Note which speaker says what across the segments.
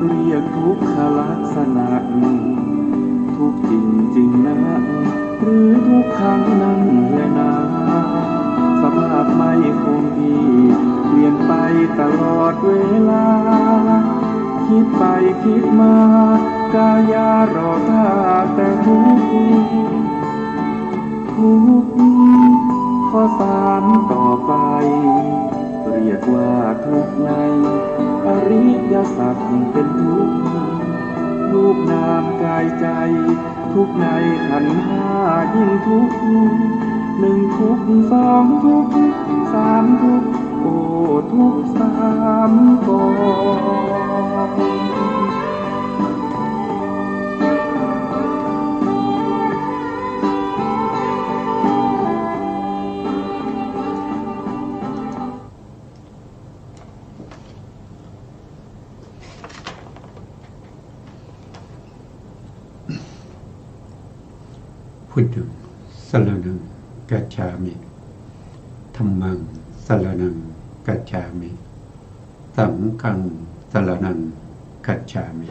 Speaker 1: เรียกทุกขลักษณะทุกจริงจริงนะหรือทุกครั้งนั้นแหละนะสภาพไม่คงที่เปลี่ยนไปตลอดเวลาคิดไปคิดมากายารอท่าแต่ทุกข้อสามต่อไปเรียกว่าทุกในอริยสัจเป็นทุกรูปนามกายใจทุกในขันธ์ห้ายิ่งทุกหนึ่งทุกสองทุกสามทุกโอ้ทุกสามกอง
Speaker 2: พุทธังสรณังกัจฉามิธัมมังสรณังกัจฉามิสังฆังสรณังกัจฉามิ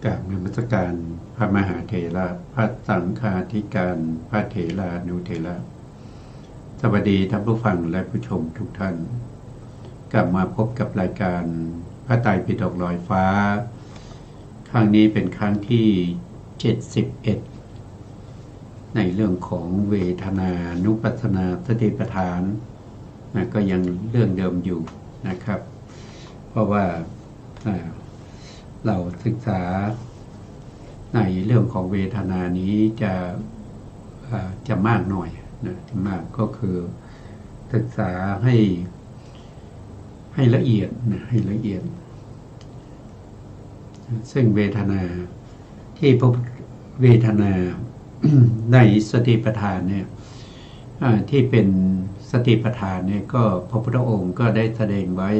Speaker 2: กราบนมัสการพระมหาเถระพระสังฆาธิการพระเถรานุเถระสวัสดีท่านผู้ฟังและผู้ชมทุกท่านกลับมาพบกับรายการพระไตรปิฎกลอยฟ้าครั้งนี้เป็นครั้งที่71ในเรื่องของเวทนานุปัสสนาสติปัฏฐานก็ยังเรื่องเดิมอยู่นะครับเพราะว่าเราศึกษาในเรื่องของเวทนานี้จะมากหน่อยนะมากก็คือศึกษาให้ละเอียดนะให้ละเอียดซึ่งเวทนาที่พบเวทนา ในสติปัฏฐานเนี่ยที่เป็นสติปัฏฐานเนี่ยก็พระพุทธองค์ก็ได้แสดงไว้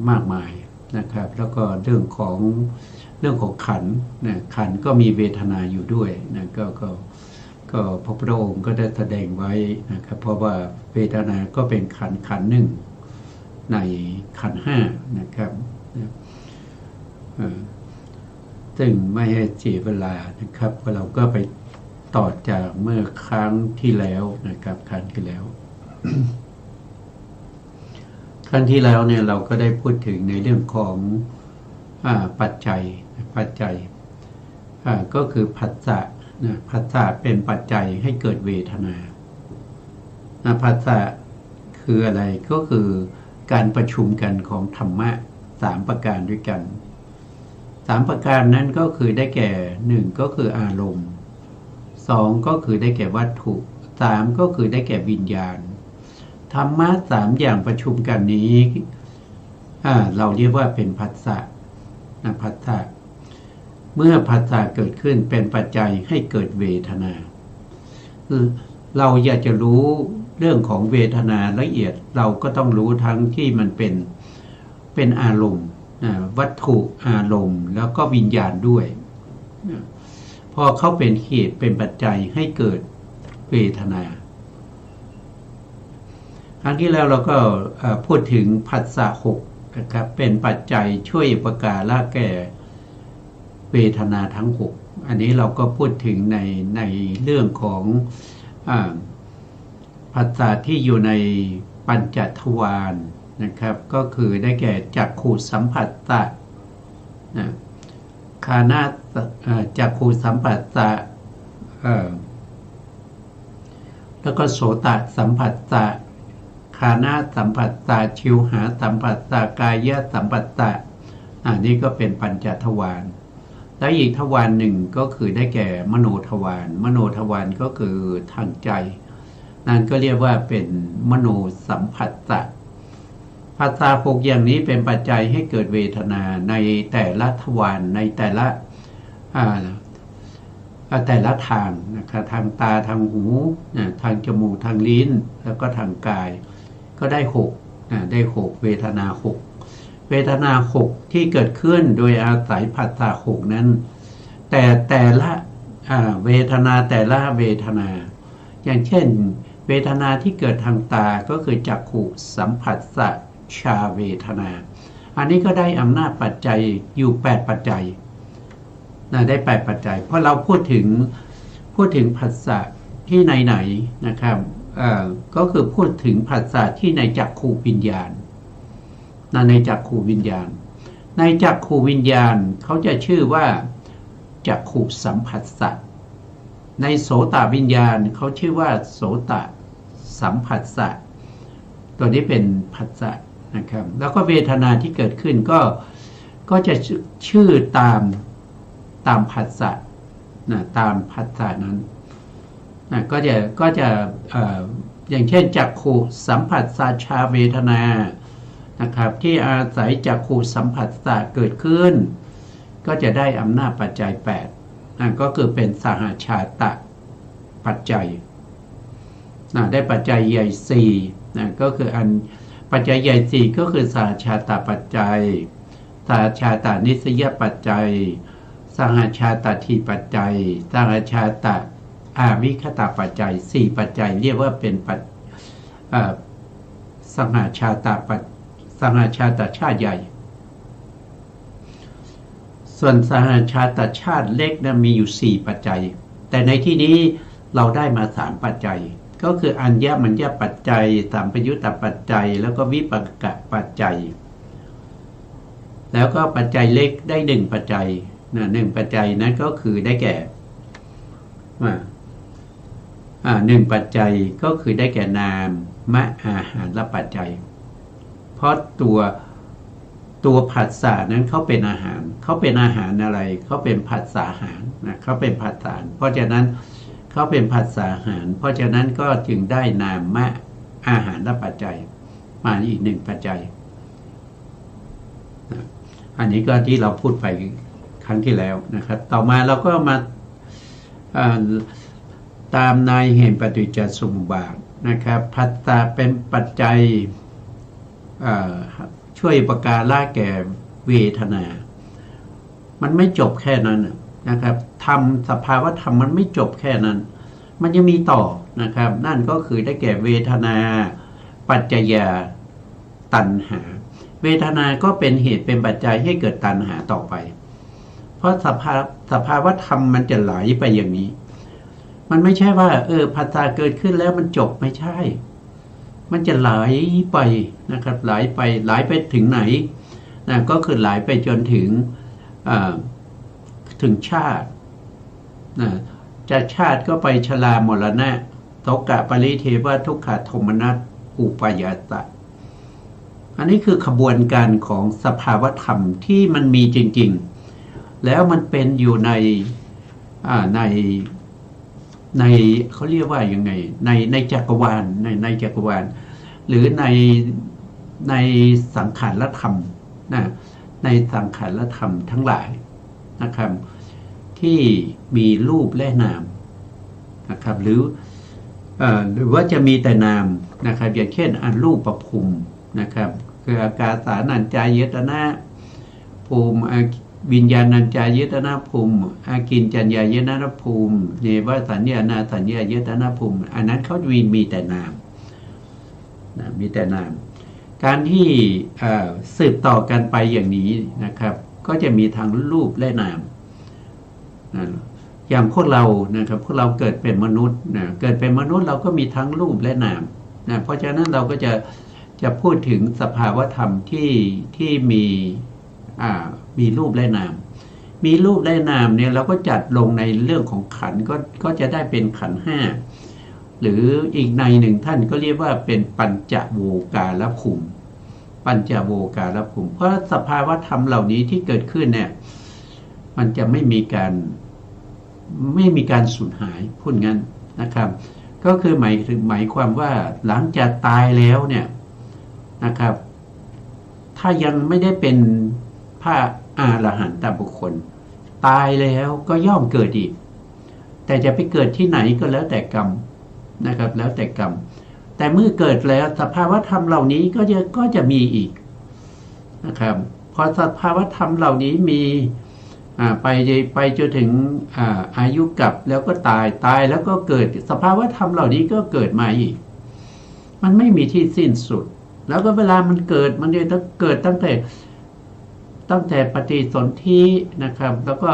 Speaker 2: มากมายนะครับแล้วก็เรื่องของขันธ์นะขันธ์ก็มีเวทนาอยู่ด้วยนะก็พระพุทธองค์ก็ได้แสดงไว้นะครับเพราะว่าเวทนาก็เป็นขันธ์หนึ่งในขันธ์ห้านะครับซึ่งไม่ให้เสียเวลานะครับเพราะเราก็ไปต่อจากเมื่อครั้งที่แล้วนะครับครั้งที่แล้ว ครั้งที่แล้วเนี่ยเราก็ได้พูดถึงในเรื่องของปัจจัยก็คือผัสสะผัสสะเป็นปัจจัยให้เกิดเวทนาผัสสะคืออะไรก็คือการประชุมกันของธรรมะ3ประการด้วยกัน3ประการนั้นก็คือได้แก่1ก็คืออารมณ์2ก็คือได้แก่วัตถุ3ก็คือได้แก่วิญญาณธรรมะ3อย่างประชุมกันนี้เราเรียกว่าเป็นผัสสะผัสสะเมื่อผัสสะเกิดขึ้นเป็นปัจจัยให้เกิดเวทนาเราอยากจะรู้เรื่องของเวทนาละเอียดเราก็ต้องรู้ทั้งที่มันเป็นอารมณ์วัตถุอารมณ์แล้วก็วิญญาณด้วยพอเข้าเป็นเหตุเป็นปัจจัยให้เกิดเวทนาครั้งที่แล้วเราก็พูดถึงผัสสะ6นะครับเป็นปัจจัยช่วยอุปการะแก่เวทนาทั้ง6อันนี้เราก็พูดถึงในเรื่องของผัสสะที่อยู่ในปัญจทวารนะครับก็คือได้แก่จักขุสัมผัสสะคานะจักขุสัมผัสสะแล้วก็โสตสัมผัสสะคานะสัมผัสสะชิวหาสัมผัสสะกายสัมผัสสะนี่ก็เป็นปัญจทวารและอีกทวารหนึ่งก็คือได้แก่มโนทวารมโนทวารก็คือทางใจนั่นก็เรียกว่าเป็นมโนสัมผัสสะผัสสะ6อย่างนี้เป็นปัจจัยให้เกิดเวทนาในแต่ละทวารในแต่ละทางนะครับทางตาทางหูทางจมูกทางลิ้นแล้วก็ทางกายก็ได้6เวทนา6เวทนา6ที่เกิดขึ้นโดยอาศัยผัสสะ6นั้นแต่ละเวทนาแต่ละเวทนาอย่างเช่น เวทนาที่เกิดทางตาก็คือจักขุสัมผัสสะชาเวทนาอันนี้ก็ได้อำนาจปัจจัยอยู่8ปัจจัยได้8ปัจจัยเพราะเราพูดถึงผัสสะที่ไหนๆนะครับก็คือพูดถึงผัสสะที่ในจักขุวิญญาณในจักขุวิญญาณในจักขุวิญญาณเขาจะชื่อว่าจักขุสัมผัสสะในโสตวิญญาณเขาชื่อว่าโสตสัมผัสสะตัวนี้เป็นผัสสะนะครับแล้วก็เวทนาที่เกิดขึ้นก็จะชื่อตามผัสสะตามผัสสะนั้นก็จะอย่างเช่นจักขุสัมผัสสะชาเวทนานะครับที่อาศัยจักขุสัมผัสสะเกิดขึ้นก็จะได้อำนาจปัจจัย8นั่นก็คือเป็นสหชาตะปัจจัยได้ปัจจัยใหญ่4ก็คือปัจจัยใหญ่4ก็คือสหชาตะปัจจัยสหชาตะนิสยปัจจัยสหชาตะทีปัจจัยสหชาตะอาวิคตาปัจจัย4ปัจจัยเรียกว่าเป็นสหชาตะชาติใหญ่ส่วนสหชาตชาติเล็กนะมีอยู่4ปัจจัยแต่ในที่นี้เราได้มา3ปัจจัยก็คืออัญญมัญญปัจจัยสัมปยุตตปัจจัยแล้วก็วิปากปัจจัยแล้วก็ปัจจัยเล็กได้1ปัจจัย1ปัจจัยนั้นก็คือได้แก่1ปัจจัยก็คือได้แก่นามมะอาหารและปัจจัยเพราะตัวผัสสะนั้นเขาเป็นอาหารอะไรเขาเป็นผัสสะอาหารเขาเป็นผัสสะเพราะฉะนั้นเขาเป็นผัสสะอาหารเพราะฉะนั้นก็จึงได้นามมะอาหารและปัจจัยมาอีก1ปัจจัยอันนี้ก็ที่เราพูดไปครั้งที่แล้วนะครับต่อมาเราก็มาตามในเหตุปฏิจจสมุปบาทนะครับผัสสะเป็นปัจจัยช่วยอุปการะแก่เวทนามันไม่จบแค่นั้นนะครับสภาวะธรรมมันไม่จบแค่นั้นมันยังมีต่อนะครับนั่นก็คือได้แก่เวทนาปัจจยาตัณหาเวทนาก็เป็นเหตุเป็นปัจจัยให้เกิดตัณหาต่อไปเพราะสภาวะธรรมมันจะไหลไปอย่างนี้มันไม่ใช่ว่าผัสสะเกิดขึ้นแล้วมันจบไม่ใช่มันจะไหลไปนะครับไหลไปถึงไหนก็คือไหลไปจนถึงชาติจากชาติก็ไปชรามรณะโสกะปริเทวะทุกขโทมนัสอุปายาสะอันนี้คือขบวนการของสภาวธรรมที่มันมีจริงๆแล้วมันเป็นอยู่ในเขาเรียกว่ายังไงในจักรวาลในจักรวาลหรือในสังขารธรรมในสังขารธรรมทั้งหลายนะครับที่มีรูปและนามนะครับหรือว่าจะมีแต่นามนะครับอย่างเช่นอรูปภูมินะครับคืออากาสานัญจายตนะภูมิวิญญาณัญจายตนะภูมิอากินจัญญายตนะภูมิเนวสัญญานาสัญญายตนะภูมิอันนั้นเขามีแต่นามมีแต่นามการที่สืบต่อกันไปอย่างนี้นะครับก็จะมีทั้งรูปและนามอย่างพวกเรานะครับพวกเราเกิดเป็นมนุษย์เกิดเป็นมนุษย์เราก็มีทั้งรูปและนามเพราะฉะนั้นเราก็จะพูดถึงสภาวธรรมที่มีรูปและนามมีรูปและนามเนี่ยเราก็จัดลงในเรื่องของขันธ์ก็จะได้เป็นขันธ์5หรืออีกในหนึ่งท่านก็เรียกว่าเป็นปัญจโวการภูมิปัญจโวการภูมิเพราะสภาวธรรมเหล่านี้ที่เกิดขึ้นเนี่ยมันจะไม่มีการสูญหายพูดงั้นนะครับก็คือหมายความว่าหลังจากตายแล้วเนี่ยนะครับถ้ายังไม่ได้เป็นพระอรหันตบุคคลตายแล้วก็ย่อมเกิดอีกแต่จะไปเกิดที่ไหนก็แล้วแต่กรรมนะครับแล้วแต่กรรมแต่เมื่อเกิดแล้วสภาวธรรมเหล่านี้ก็จะมีอีกนะครับพอสภาวธรรมเหล่านี้มี ไปจนถึงอายุกลับแล้วก็ตายแล้วก็เกิดสภาวะธรรมเหล่านี้ก็เกิดมาอีกมันไม่มีที่สิ้นสุดแล้วก็เวลามันเกิดมันจะเกิดตั้งแต่ปฏิสนธินะครับแล้วก็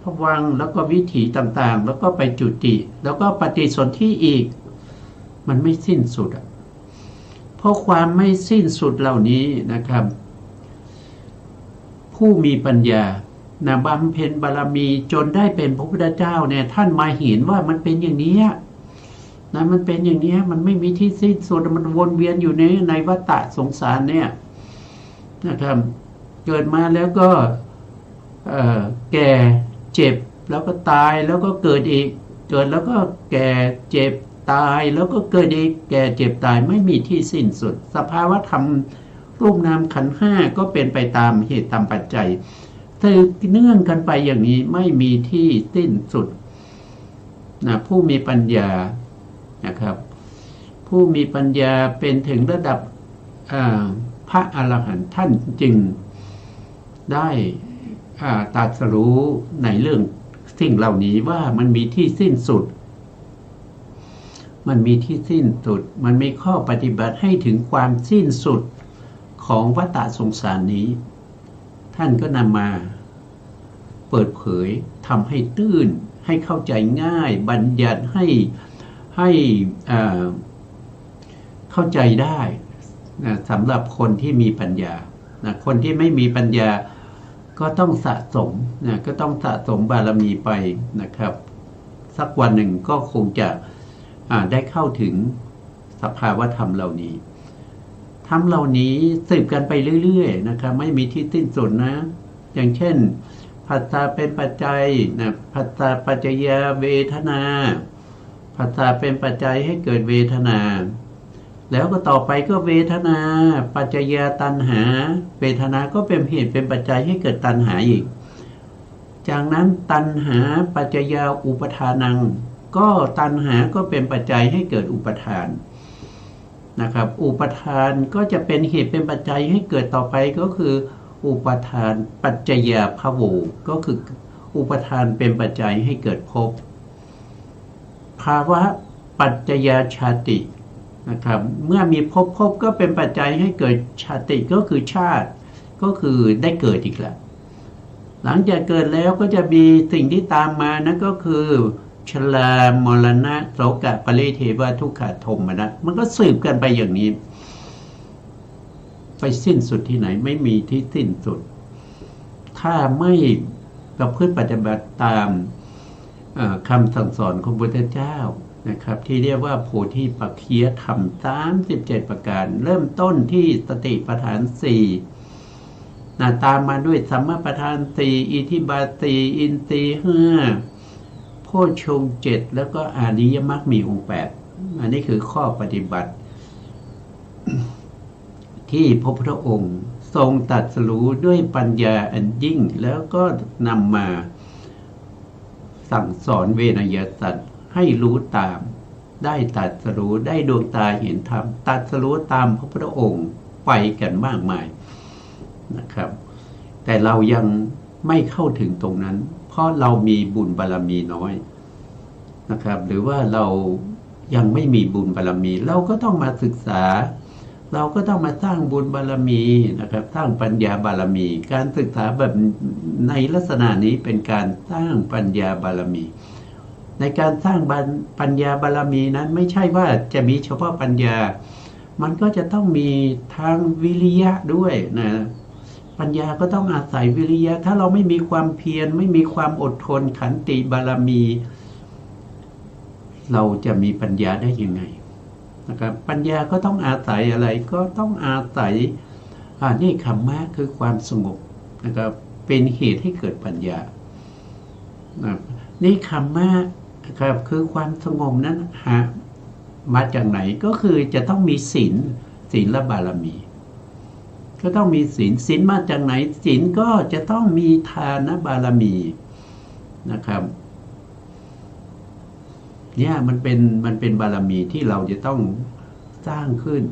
Speaker 2: ภวังค์แล้วก็วิถีต่างๆแล้วก็ไปจุติแล้วก็ปฏิสนธิอีกมันไม่สิ้นสุดเพราะความไม่สิ้นสุดเหล่านี้นะครับผู้มีปัญญาบำเพ็ญบารมีจนได้เป็นพระพุทธเจ้าเนี่ยท่านมาเห็นว่ามันเป็นอย่างนี้มันเป็นอย่างนี้มันไม่มีที่สิ้นสุดมันวนเวียนอยู่ในวัฏฏะสงสารเนี่ยนะครับเกิดมาแล้วก็แก่เจ็บแล้วก็ตายแล้วก็เกิดอีกเกิดแล้วก็แก่เจ็บตายแล้วก็เกิดอีกแก่เจ็บตายไม่มีที่สิ้นสุดสภาวะธรรมรูปนามขันธ์ห้าก็เป็นไปตามเหตุตามปัจจัยสืบเนื่องกันไปอย่างนี้ไม่มีที่สิ้นสุดผู้มีปัญญานะครับผู้มีปัญญาเป็นถึงระดับพระอรหันต์ท่านจึงได้ตรัสรู้ในเรื่องสิ่งเหล่านี้ว่ามันมีที่สิ้นสุดมันมีที่สิ้นสุดมันมีข้อปฏิบัติให้ถึงความสิ้นสุดของวัฏฏะสงสารนี้ท่านก็นำมาเปิดเผยทำให้ตื้นให้เข้าใจง่ายบัญญัติให้เข้าใจได้สำหรับคนที่มีปัญญาคนที่ไม่มีปัญญาก็ต้องสะสมก็ต้องสะสมบารมีไปนะครับสักวันหนึ่งก็คงจะได้เข้าถึงสภาวะธรรมเหล่านี้ธรรมเหล่านี้สืบกันไปเรื่อยๆนะครับไม่มีที่สิ้นสุดนะอย่างเช่นผัสสะเป็นปัจจัยผัสสะปัจจยเวทนาผัสสะเป็นปัจจัยให้เกิดเวทนาแล้วก็ต่อไปก็เวทนาปัจจยตัณหาเวทนาก็เป็นเหตุเป็นปัจจัยให้เกิดตัณหาอีกจากนั้นตัณหาปัจจยอุปทานังก็ตัณหาก็เป็นปัจจัยให้เกิดอุปทานนะครับอุปทานก็จะเป็นเหตุเป็นปัจจัยให้เกิดต่อไปก็คืออุปทานปัจจยภโวก็คืออุปทานเป็นปัจจัยให้เกิดภพภาวะปัจจยชาตินะครับเมื่อมีภพก็เป็นปัจจัยให้เกิดชาติก็คือชาติก็คือได้เกิดอีกแล้วหลังจากเกิดแล้วก็จะมีสิ่งที่ตามมานั่นก็คือชรามรณะโศกะปริเทวทุกขโทมนัสมันก็สืบกันไปอย่างนี้ไปสิ้นสุดที่ไหนไม่มีที่สิ้นสุดถ้าไม่ประพฤติปฏิบัติตามคำสั่งสอนของพระพุทธเจ้านะครับที่เรียกว่าโพธิปักขิยธรรม37ประการเริ่มต้นที่สติปัฏฐาน4ตามมาด้วยสัมมาปัฏฐาน4อิทธิบาท4อินทรีย์5โพชฌงค์7แล้วก็อริยมรรคมีองค์8อันนี้คือข้อปฏิบัติที่พระพุทธองค์ทรงตรัสรู้ด้วยปัญญาอันยิ่งแล้วก็นำมาสั่งสอนเวนยสัตว์ให้รู้ตามได้ตรัสรู้ได้ดวงตาเห็นธรรมตรัสรู้ตามพระพุทธองค์ไปกันมากมายนะครับแต่เรายังไม่เข้าถึงตรงนั้นเพราะเรามีบุญบารมีน้อยนะครับหรือว่าเรายังไม่มีบุญบารมีเราก็ต้องมาศึกษาเราก็ต้องมาสร้างบุญบารมีนะครับสร้างปัญญาบารมีการศึกษาแบบในลักษณะนี้เป็นการสร้างปัญญาบารมีในการสร้างปัญญาบารมีนั้นไม่ใช่ว่าจะมีเฉพาะปัญญามันก็จะต้องมีทางวิริยะด้วยนะปัญญาก็ต้องอาศัยวิริยะถ้าเราไม่มีความเพียรไม่มีความอดทนขันติบารมีเราจะมีปัญญาได้ยังไงนะครับปัญญาก็ต้องอาศัยอะไรก็ต้องอาศัยนี่คัมมะคือความสงบนะครับเป็นเหตุให้เกิดปัญญานี่คัมมะครับคือความสงบนั้นมาจากไหนก็คือจะต้องมีศีลบารมีก็ต้องมีศีลมาจากไหนศีลก็จะต้องมีทานบารมีนะครับเนี่ยมันเป็นบารมีที่เราจะต้องสร้างขึ้น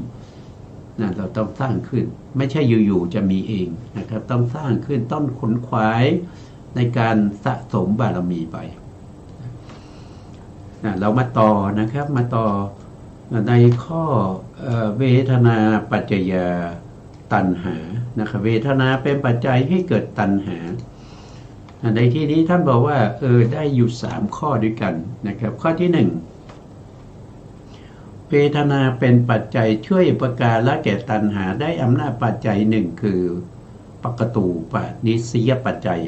Speaker 2: นะเราต้องสร้างขึ้นไม่ใช่อยู่ๆจะมีเองนะครับต้องสร้างขึ้นต้นขนขวาย ในการสะสมบารมีไปเรามาต่อนะครับมาต่อในข้อเวทนาปัจจยาตัณหานะครับเวทนาเป็นปัจจัยให้เกิดตัณหาในที่นี้ท่านบอกว่าได้อยู่3ข้อด้วยกันนะครับข้อที่1เวทนาเป็นปัจจัยช่วยอุปการละแก่ตัณหาได้อำนาจปัจจัย1คือปกตูปานิสยปัจจัย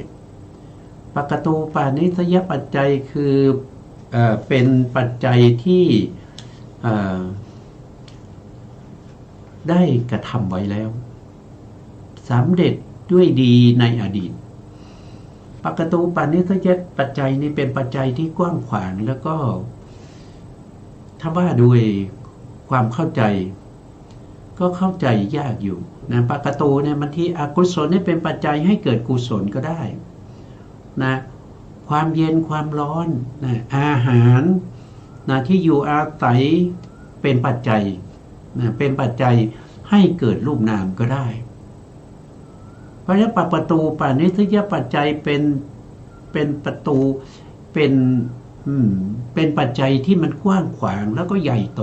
Speaker 2: ปกตูปานิสยปัจจัยคือเป็นปัจจัยที่ได้กระทำไว้แล้วสำเร็จด้วยดีในอดีตปกตูปานิสยปัจจัยนี้เป็นปัจจัยที่กว้างขวางแล้วก็ถ้าว่าด้วยความเข้าใจก็เข้าใจยากอยู่นะปกตูเนี่ยบางทีอกุศลนี่เป็นปัจจัยให้เกิดกุศลก็ได้นะความเย็นความร้อนนะอาหารนะที่อยู่อาศัยเป็นปัจจัยนะเป็นปัจจัยให้เกิดรูปนามก็ได้เพราะฉะนั้นประตูปานิสยปัจจัยเป็นประตูเป็นปัจจัยที่มันกว้างขวางแล้วก็ใหญ่โต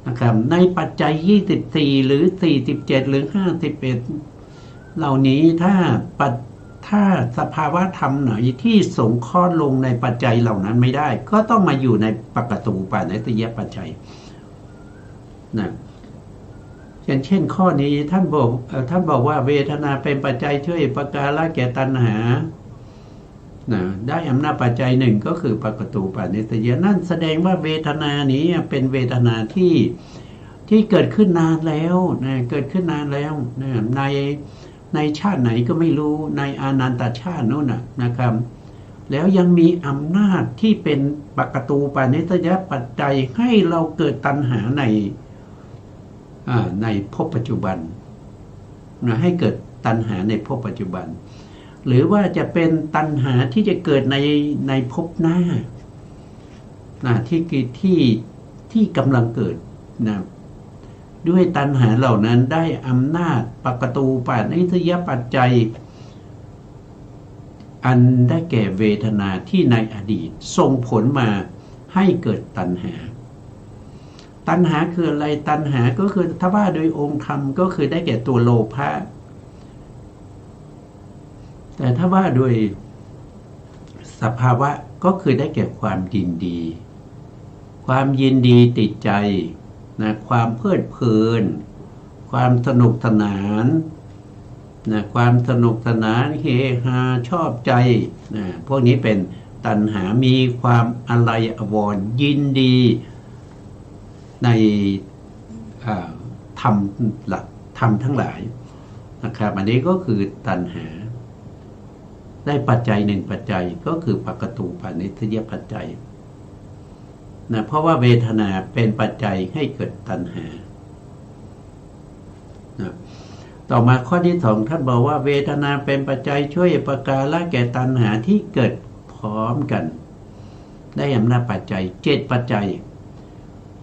Speaker 2: นะครับในปัจจัย24หรือ47หรือ51เหล่านี้ถ้าสภาวะธรรมไหนที่สงเคราะห์ลงในปัจจัยเหล่านั้นไม่ได้ก็ต้องมาอยู่ในปกตูปานิสยปัจจัยนะอย่างเช่นข้อนี้ท่านบอกว่าเวทนาเป็นปัจจัยช่วยอุปการะแก่ตัณหานะได้อำนาจปัจจัย1ก็คือปกตูปานิสยนั่นแสดงว่าเวทนานี้เป็นเวทนาที่เกิดขึ้นนานแล้วนะเกิดขึ้นนานแล้วนะในชาติไหนก็ไม่รู้ในอนันตชาติโน่นนะครับแล้วยังมีอำนาจที่เป็นปกตูปานิสยปัจจัยให้เราเกิดตัณหาในภพปัจจุบันนะให้เกิดตัณหาในภพปัจจุบันหรือว่าจะเป็นตัณหาที่จะเกิดในภพหน้านะที่กำลังเกิดนะด้วยตัณหาเหล่านั้นได้อำนาจปกตูปานิสยปัจจัยอันได้แก่เวทนาที่ในอดีตส่งผลมาให้เกิดตัณหาตัณหาคืออะไรตัณหาก็คือถ้าว่าโดยองค์ธรรมก็คือได้แก่ตัวโลภะแต่ถ้าว่าโดยสภาวะก็คือได้แก่ความยินดีความยินดีติดใจนะความเพลิดเพลินความสนุกสนานนะความสนุกสนานเฮฮาชอบใจนะพวกนี้เป็นตัณหามีความอะไรอวรณ์ยินดีในธรรมหลักธรรมทั้งหลายนะครับอันนี้ก็คือตัณหาได้ปัจจัย1ปัจจัยก็คือปกตูปานิสยปัจจัยนะเพราะว่าเวทนาเป็นปัจจัยให้เกิดตัณหานะต่อมาข้อที่2ท่านบอกว่าเวทนาเป็นปัจจัยช่วยอุปการะแก่ตัณหาที่เกิดพร้อมกันได้อำนาจปัจจัย7ปัจจัย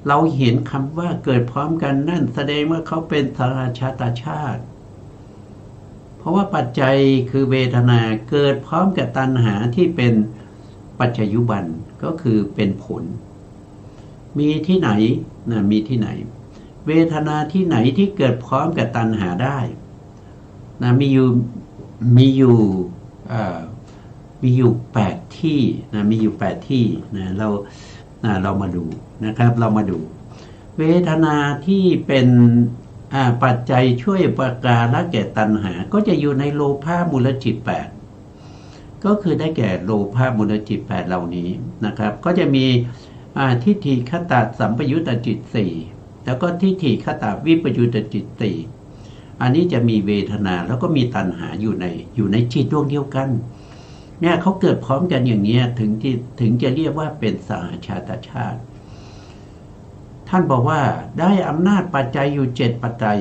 Speaker 2: เราเห็นคำว่าเกิดพร้อมกันนั่นแสดงว่าเขาเป็นสหชาตชาติเพราะว่าปัจจัยคือเวทนาเกิดพร้อมกับตัณหาที่เป็นปัจจยุบันก็คือเป็นผลมีที่ไหนนะมีที่ไหนเวทนาที่ไหนที่เกิดพร้อมกับตัณหาได้นะมีอยู่8ที่นะมีอยู่8ที่นะเรามาดูนะครับเรามาดูเวทนาที่เป็นปัจจัยช่วยอุปการะแก่ตัณหาก็จะอยู่ในโลภะมูลจิต8ก็คือได้แก่โลภะมูลจิต8เหล่านี้นะครับก็จะมีทิฏฐิคตสัมปยุตตจิต4แล้วก็ทิฏฐิคตวิปยุตตจิต4อันนี้จะมีเวทนาแล้วก็มีตัณหาอยู่ในจิตดวงเดียวกันเนี่ยเขาเกิดพร้อมกันอย่างนี้ถึงจะเรียกว่าเป็นสหชาตชาติท่านบอกว่าได้อำนาจปัจจัยอยู่7ปัจจัย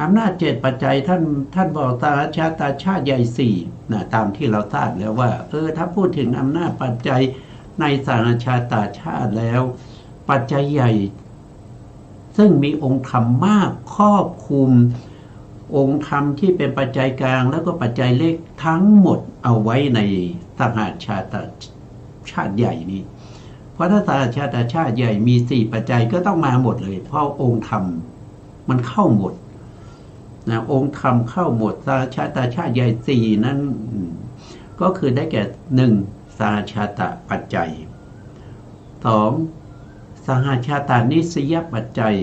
Speaker 2: อำนาจ7ปัจจัยท่านบอกสหชาตชาติใหญ่4นะตามที่เราทราบแล้วว่าถ้าพูดถึงอำนาจปัจจัยในสหชาตชาติแล้วปัจจัยใหญ่ซึ่งมีองค์ธรรมมากครอบคลุม องค์ธรรมที่เป็นปัจจัยกลางแล้วก็ปัจจัยเล็กทั้งหมดเอาไว้ในสหชาติใหญ่นี้เพราะถ้าสหชาติใหญ่มี4ปัจจัยก็ต้องมาหมดเลยเพราะองค์ธรรมมันเข้าหมดนะองค์ธรรมเข้าหมดสหชาติใหญ่4นั้นก็คือได้แก่1สหชาตปัจจัย2สหชาตานิสยปัจจัย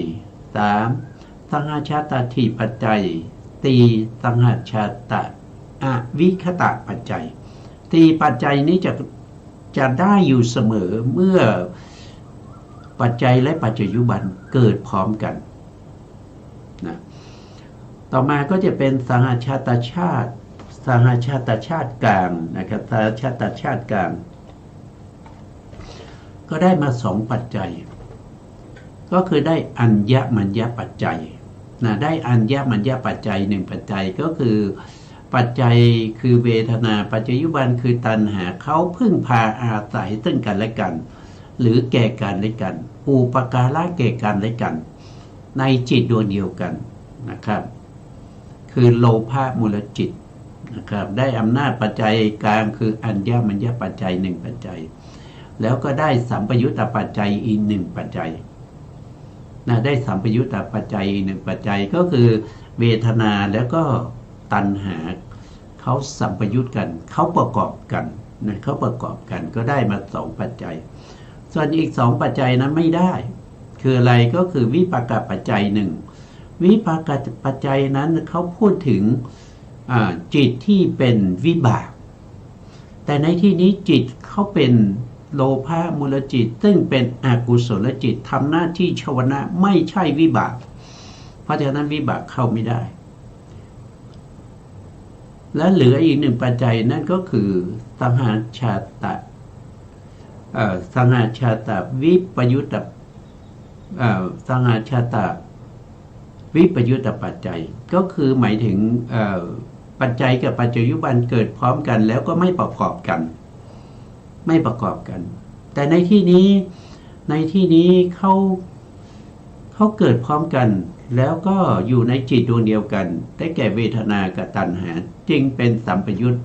Speaker 2: 3สหชาตทีปัจจัย4สหชาตอวิคตะปัจจัย4ปัจจัยนี้จะได้อยู่เสมอเมื่อปัจจัยและปัจจัยบันเกิดพร้อมกันนะต่อมาก็จะเป็นสหชาตชาติกลางนะครับสหชาตชาติกลางก็ได้มา2ปัจจัยก็คือได้อัญญมัญญปัจจัยนะได้อัญญมัญญปัจจัย1ปัจจัยก็คือปัจจัยคือเวทนาปัจจัยบันคือตัณหาเขาพึ่งพาอาศัยซึ่งกันและกันหรือแก่กันและกันอุปการะแก่กันและกันในจิตดวงเดียวกันนะครับคือโลภะมูลจิตนะครับได้อำนาจปัจจัยกลางคืออัญญมัญญปัจจัย1ปัจจัยแล้วก็ได้สัมปยุตตปัจจัยอีก1ปัจจัยนะได้สัมปยุตตปัจจัยอีก1ปัจจัยก็คือเวทนาแล้วก็ตัณหาเขาสัมปยุตกันเขาประกอบกันนะเขาประกอบกันก็ได้มา2ปัจจัยส่วนอีก2ปัจจัยนั้นไม่ได้คืออะไรก็คือวิปากปัจจัย1วิปากปัจจัยนั้นเขาพูดถึงจิตที่เป็นวิบากแต่ในที่นี้จิตเขาเป็นโลภะมูลจิตซึ่งเป็นอกุศลจิตทำหน้าที่ชวนะไม่ใช่วิบากเพราะฉะนั้นวิบากเข้าไม่ได้และเหลืออีก1ปัจจัยนั่นก็คือสหชาตวิปยุตตสหชาตวิปยุตตปัจจัยก็คือหมายถึงปัจจัยกับปัจจัยบันเกิดพร้อมกันแล้วก็ไม่ประกอบกันแต่ในที่นี้เขาเกิดพร้อมกันแล้วก็อยู่ในจิตดวงเดียวกันได้แก่เวทนากับตัณหาจึงเป็นสัมปยุต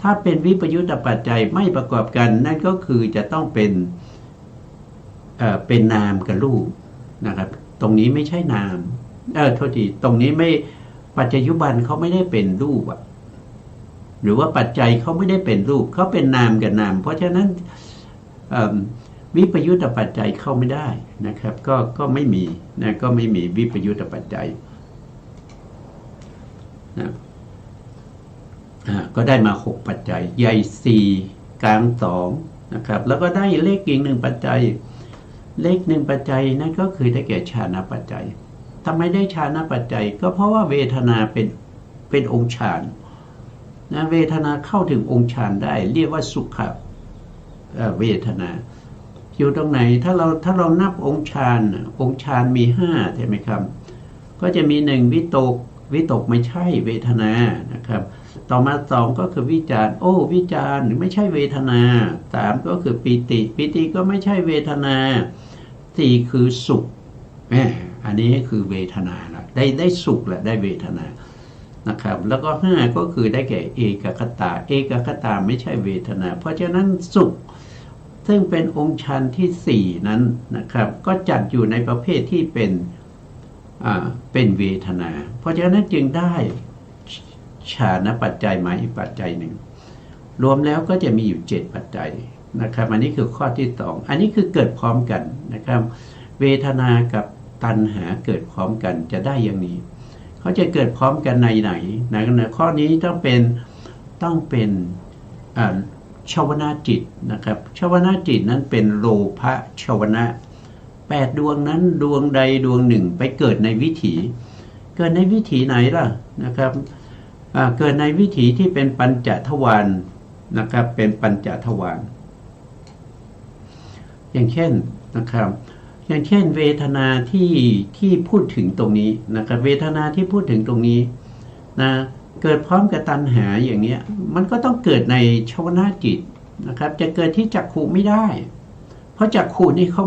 Speaker 2: ถ้าเป็นวิปยุตตปัจจัยไม่ประกอบกันนั่นก็คือจะต้องเป็นนามกับรูปนะครับตรงนี้ไม่ใช่นามโทษทีตรงนี้ไม่ปัจจัยบันเขาไม่ได้เป็นรูปหรือว่าปัจจัยเขาไม่ได้เป็นรูปเขาเป็นนามกับนามเพราะฉะนั้นวิปยุตตปัจจัยเข้าไม่ได้นะครับก็ไม่มีนะก็ไม่มีวิปยุตตปัจจัยนะก็ได้มา6ปัจจัยใหญ่4กลาง2นะครับแล้วก็ได้เลขอีก1ปัจจัยเลข1ปัจจัยนั่นก็คือได้แก่ฌานปัจจัยทำไมได้ฌานปัจจัยก็เพราะว่าเวทนาเป็นองค์ฌานนะเวทนาเข้าถึงองค์ฌานได้เรียกว่าสุขเวทนาอยู่ตรงไหนถ้าเรานับองค์ฌานมี5ใช่ไหมครับก็จะมี1วิตกไม่ใช่เวทนานะครับต่อมา2ก็คือวิจารวิจารไม่ใช่เวทนา3ก็คือปิติก็ไม่ใช่เวทนา4คือสุขอันนี้คือเวทนาละได้สุขแหละได้เวทนานะครับแล้วก็5ก็คือได้แก่เอกคตาไม่ใช่เวทนาเพราะฉะนั้นสุขซึ่งเป็นองค์ฌานที่4นั้นนะครับก็จัดอยู่ในประเภทที่เป็นเวทนาเพราะฉะนั้นจึงได้ฌานปัจจัยมาอีกปัจจัยหนึ่งรวมแล้วก็จะมีอยู่7ปัจจัยนะครับอันนี้คือข้อที่2อันนี้คือเกิดพร้อมกันนะครับเวทนากับตัณหาเกิดพร้อมกันจะได้อย่างนี้เขาจะเกิดพร้อมกันในไหนนะข้อนี้ต้องเป็นชวนาจิตนะครับชวนาจิตนั้นเป็นโลภะชวนะ8ดวงนั้นดวงใดดวงหนึ่งไปเกิดในวิถีเกิดในวิถีไหนล่ะนะครับเกิดในวิถีที่เป็นปัญจทวารนะครับเป็นปัญจทวารอย่างเช่นนะครับอย่างเช่นเวทนาที่พูดถึงตรงนี้นะครับเวทนาที่พูดถึงตรงนี้นะเกิดพร้อมกับตัณหาอย่างเงี้ยมันก็ต้องเกิดในชวนาจิตนะครับจะเกิดที่จักขุไม่ได้เพราะจักขุนี่เขา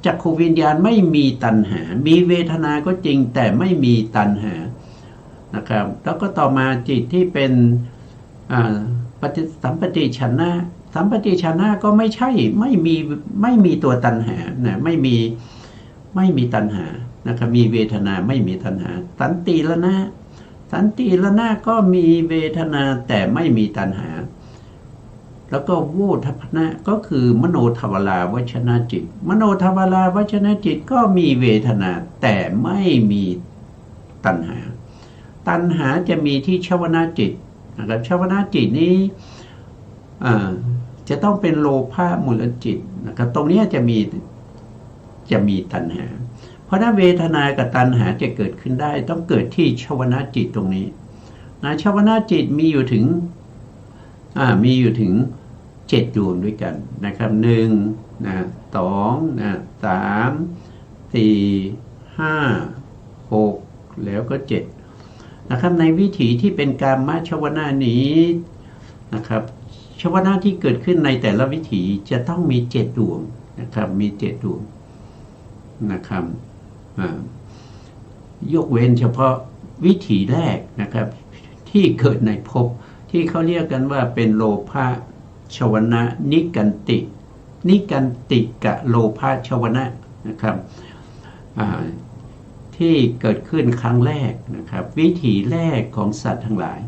Speaker 2: จักขุวิญญาณไม่มีตัณหามีเวทนาก็จริงแต่ไม่มีตัณหา นะครับแล้วก็ต่อมาจิตที่เป็นสัมปติชนะสัมปติชนะก็ไม่ใช่ไม่มีตัวตัณหานะไม่มีตัณหานะครับมีเวทนาไม่มีตัณหาสันติละนะสันติละนะก็มีเวทนาแต่ไม่มีตัณหาแล้วก็วูทัพนะก็คือมโนทวาราวชนะจิตมโนทวาราวชนะจิตก็มีเวทนาแต่ไม่มีตัณหาตัณหาจะมีที่ชวนาจิตนะครับชวนาจิตนี้จะต้องเป็นโลภะมูลจิตนะครับตรงนี้จะมีตัณหาเพราะนั้นเวทนากับตัณหาจะเกิดขึ้นได้ต้องเกิดที่ชวนาจิตตรงนี้นะชวนาจิตมีอยู่ถึง7 ดวงด้วยกันนะครับ1นะ2นะ3 4 5 6แล้วก็7นะครับในวิถีที่เป็นกามชวนานี้นะครับชวนาที่เกิดขึ้นในแต่ละวิถีจะต้องมี7 ดวงนะครับมี7 ดวงนะครับยกเว้นเฉพาะวิถีแรกนะครับที่เกิดในภพที่เขาเรียกกันว่าเป็นโลภะชวนะนิกันติกะโลภะชวนะนะครับที่เกิดขึ้นครั้งแรกนะครับวิถีแรกของสัตว์ทั้งหลาย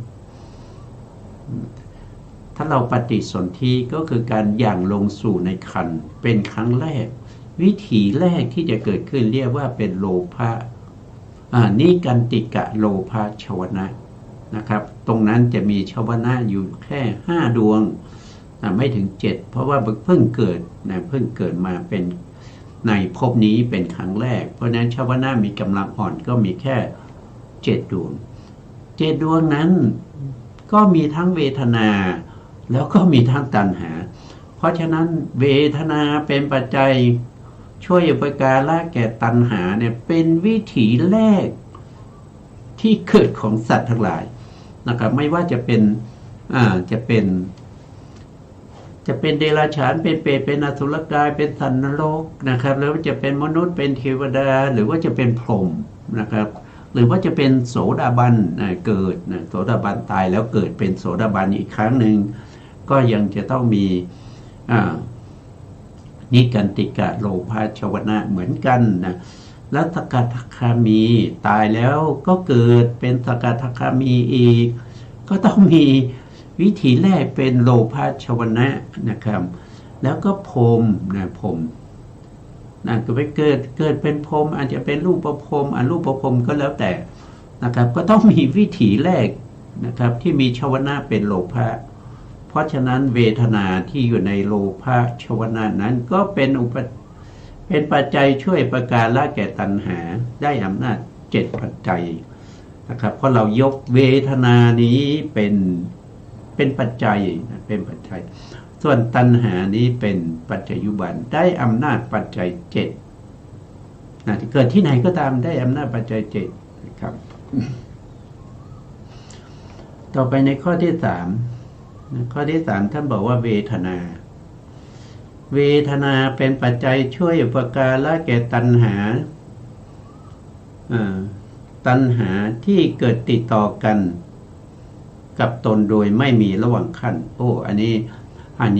Speaker 2: ถ้าเราปฏิสนธิก็คือการหยั่งลงสู่ในครรภ์เป็นครั้งแรกวิถีแรกที่จะเกิดขึ้นเรียกว่าเป็นโลภะนิกันติกะโลภะชวนะนะครับตรงนั้นจะมีชวนะอยู่แค่5 ดวงไม่ถึง7เพราะว่าเพิ่งเกิดมาเป็นในภพนี้เป็นครั้งแรกเพราะฉะนั้นชวนะมีกำลังอ่อนก็มีแค่7 ดวง7 ดวงนั้นก็มีทั้งเวทนาแล้วก็มีทั้งตัณหาเพราะฉะนั้นเวทนาเป็นปัจจัยช่วยอุปการะแก่ตัณหาเนี่ยเป็นวิถีแรกที่เกิดของสัตว์ทั้งหลายนะครับไม่ว่าจะเป็นเดรัจฉานเป็นเปรตเป็นอสุรกายเป็นสัตว์นรกนะครับแล้วจะเป็นมนุษย์เป็นเทวดาหรือว่าจะเป็นพรหมนะครับหรือว่าจะเป็นโสดาบันเกิดโสดาบันตายแล้วเกิดเป็นโสดาบันอีกครั้งหนึ่งก็ยังจะต้องมีนิกันติกะโลภะชวนะเหมือนกันนะแล้วสกทาคามีตายแล้วก็เกิดเป็นสกทาคามีอีกก็ต้องมีวิถีแรกเป็นโลภะชวนะนะครับแล้วก็พรหมก็ไปเกิดเป็นพรหมอาจจะเป็นรูปพรหมอรูปพรหมก็แล้วแต่นะครับก็ต้องมีวิถีแรกนะครับที่มีชวนะเป็นโลภะเพราะฉะนั้นเวทนาที่อยู่ในโลภะชวนะนั้นก็เป็นปัจจัยช่วยประการละแก่ตัณหาได้อำนาจ7 ปัจจัยนะครับเพราะเรายกเวทนานี้เป็นปัจจัยส่วนตัณหานี้เป็นปัจจัยยุบันได้อำนาจปัจจัย7เกิดที่ไหนก็ตามได้อำนาจปัจจัย7นะครับต่อไปในข้อที่3ท่านบอกว่าเวทนาเป็นปัจจัยช่วยอุปการะแก่ตัณหาที่เกิดติดต่อกันกับตนโดยไม่มีระหว่างขั้นอัน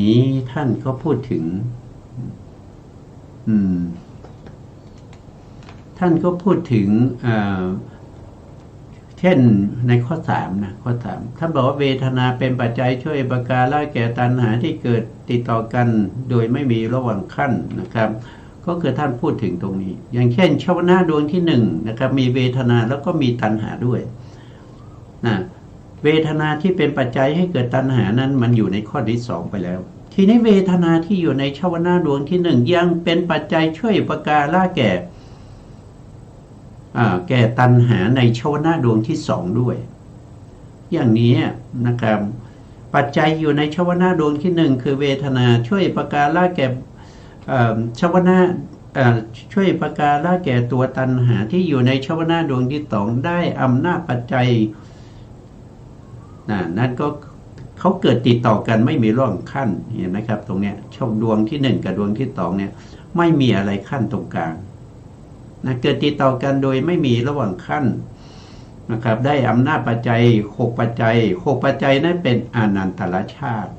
Speaker 2: นี้ท่านก็พูดถึงท่านก็พูดถึงเช่นในข้อ3ข้อ3ท่านบอกว่าเวทนาเป็นปัจจัยช่วยอุปการะแก่ตัณหาที่เกิดติดต่อกันโดยไม่มีระหว่างขั้นนะครับก็คือท่านพูดถึงตรงนี้อย่างเช่นชวนะดวงที่1นะครับมีเวทนาแล้วก็มีตัณหาด้วยเวทนาที่เป็นปัจจัยให้เกิดตัณหานั้นมันอยู่ในข้อที่2ไปแล้วทีนี้เวทนาที่อยู่ในชวนะดวงที่1ยังเป็นปัจจัยช่วยอุปการะแก่ตัณหาในชวนะดวงที่2ด้วยอย่างนี้นะครับปัจจัยอยู่ในชวนะดวงที่1คือเวทนาช่วยอุปการะแก่ชวนะช่วยอุปการะแก่ตัวตัณหาที่อยู่ในชวนะดวงที่2ได้อำนาจปัจจัยนั่นก็เขาเกิดติดต่อกันไม่มีร่องขั้นเห็นไหมครับตรงเนี้ยดวงที่1กับดวงที่2เนี่ยไม่มีอะไรขั้นตรงกลางเกิดติดต่อกันโดยไม่มีระหว่างขั้น นะครับได้อำนาจปัจจัย6ปัจจัย6ปัจจัยนั้นเป็นอนันตรชาติ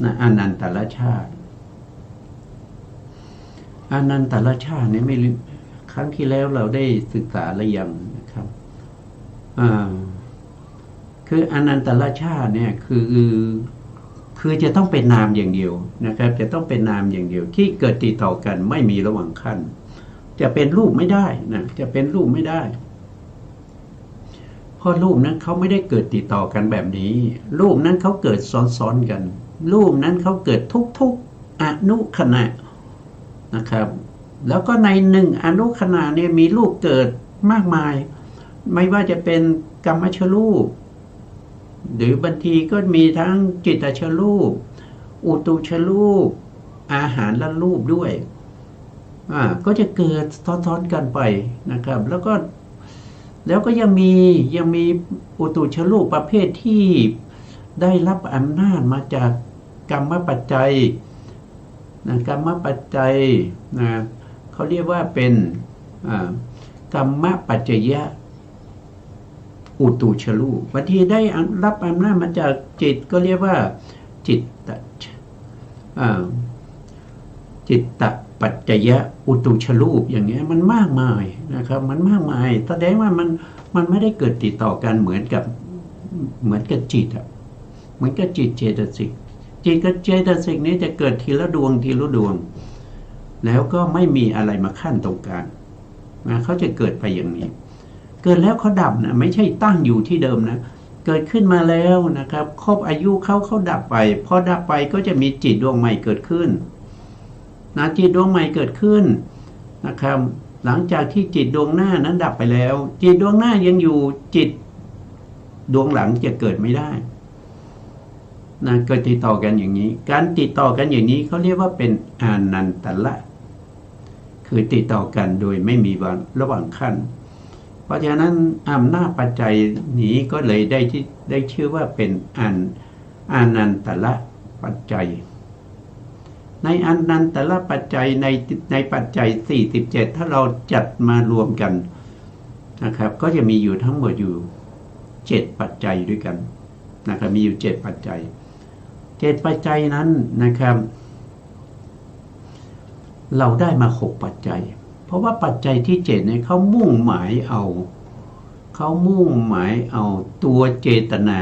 Speaker 2: นะอนันตรชาติอนันตรชาตินี่ไม่รู้ครั้งที่แล้วเราได้ศึกษาหรือยังนะครับคืออนันตรชาติเนี่ยคือจะต้องเป็นนามอย่างเดียวนะครับจะต้องเป็นนามอย่างเดียวที่เกิดติดต่อกันไม่มีระหว่างขั้นจะเป็นรูปไม่ได้นะจะเป็นรูปไม่ได้เพราะรูปนั้นเขาไม่ได้เกิดติดต่อกันแบบนี้รูปนั้นเขาเกิดซ้อนๆกันรูปนั้นเขาเกิดทุกๆอนุขณะนะครับแล้วก็ในหนึ่งอนุขณะเนี่ยมีรูปเกิดมากมายไม่ว่าจะเป็นกรรมชรูปหรือบางทีก็มีทั้งจิตตชรูปอุตุชรูปอาหารและรูปด้วยก็จะเกิดซ้อนๆกันไปนะครับแล้วก็ยังมีอุตุชรูปประเภทที่ได้รับอำนาจมาจากกรรมปัจจัยนะกรรมปัจจัยนะเขาเรียกว่าเป็นกรรมปัจจยะอุตุชรูปบางทีได้รับอำนาจมาจากจิตก็เรียกว่าจิตตปัจจยะอุตุชรูปอย่างเงี้ยมันมากมายนะครับมันมากมายแสดงว่ามันไม่ได้เกิดติดต่อกันเหมือนกับจิตเหมือนกับจิตเจตสิกจิตกับเจตสิกนี้จะเกิดทีละดวงแล้วก็ไม่มีอะไรมาขั้นตรงกลางนะเขาจะเกิดไปอย่างนี้เกิดแล้วเขาดับนะไม่ใช่ตั้งอยู่ที่เดิมนะเกิดขึ้นมาแล้วนะครับครบอายุเขาดับไปพอดับไปก็จะมีจิตดวงใหม่เกิดขึ้นนะจิตดวงใหม่เกิดขึ้นนะครับหลังจากที่จิตดวงหน้านั้นดับไปแล้วจิตดวงหน้ายังอยู่จิตดวงหลังจะเกิดไม่ได้นะเกิดติดต่อกันอย่างนี้การติดต่อกันอย่างนี้เขาเรียกว่าเป็นอนันตละคือติดต่อกันโดยไม่มีระหว่างขั้นเพราะฉะนั้นอำนาจปัจจัยนี้ก็เลยได้ชื่อว่าเป็นอนันตละปัจจัยในอนันตละปัจจัยในปัจจัย47ถ้าเราจัดมารวมกันนะครับก็จะมีอยู่ทั้งหมดอยู่7ปัจจัยด้วยกันนะครับมีอยู่7ปัจจัย7ปัจจัยนั้นนะครับเราได้มา6ปัจจัยเพราะว่าปัจจัยที่7เนี่ยเขามุ่งหมายเอาตัวเจตนา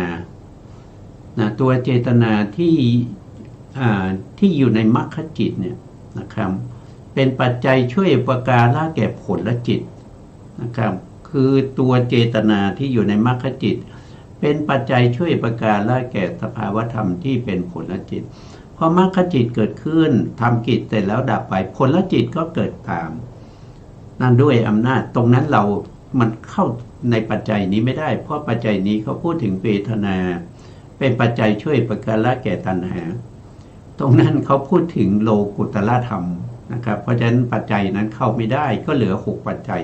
Speaker 2: นะตัวเจตนาที่อยู่ในมรรคจิตเนี่ยนะครับเป็นปัจจัยช่วยอุปการะแก่ผลและจิตนะครับคือตัวเจตนาที่อยู่ในมรรคจิตเป็นปัจจัยช่วยอุปการะแก่สภาวธรรมที่เป็นผลและจิตพอมรรคจิตเกิดขึ้นทำกิจเสร็จแล้วดับไปผลและจิตก็เกิดตามนั่นด้วยอำนาจตรงนั้นมันเข้าในปัจจัยนี้ไม่ได้เพราะปัจจัยนี้เขาพูดถึงเวทนาเป็นปัจจัยช่วยอุปการะแก่ตัณหาตรงนั้นเขาพูดถึงโลกุตละธรรมนะครับเพราะฉะนั้นปัจจัยนั้นเข้าไม่ได้ก็เหลือ6ปัจจัย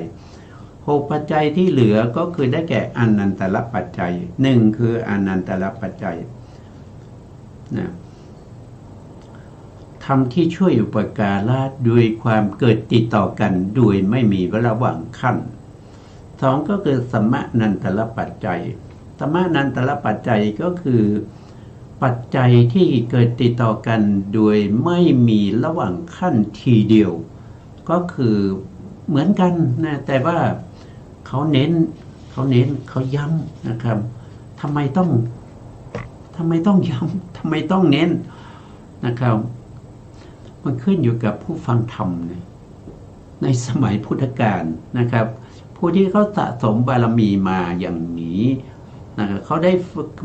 Speaker 2: 6ปัจจัยที่เหลือก็คือได้แก่อนันตละปัจจัย1คืออนันตละปัจจัยนะทำที่ช่วยอุปการะด้วยความเกิดติดต่อกันโดยไม่มีระหว่างขั้น2ก็คือสัมมนันตละปัจจัยสัมมนันตละปัจจัยก็คือปัจจัยที่เกิดติดต่อกันโดยไม่มีระหว่างขั้นทีเดียวก็คือเหมือนกันนะแต่ว่าเขาเน้นเขาย้ำนะครับทำไมต้องย้ำทำไมต้องเน้นนะครับมันขึ้นอยู่กับผู้ฟังธรรมในสมัยพุทธกาลนะครับผู้ที่เขาสะสมบารมีมาอย่างนี้นะครับเขาได้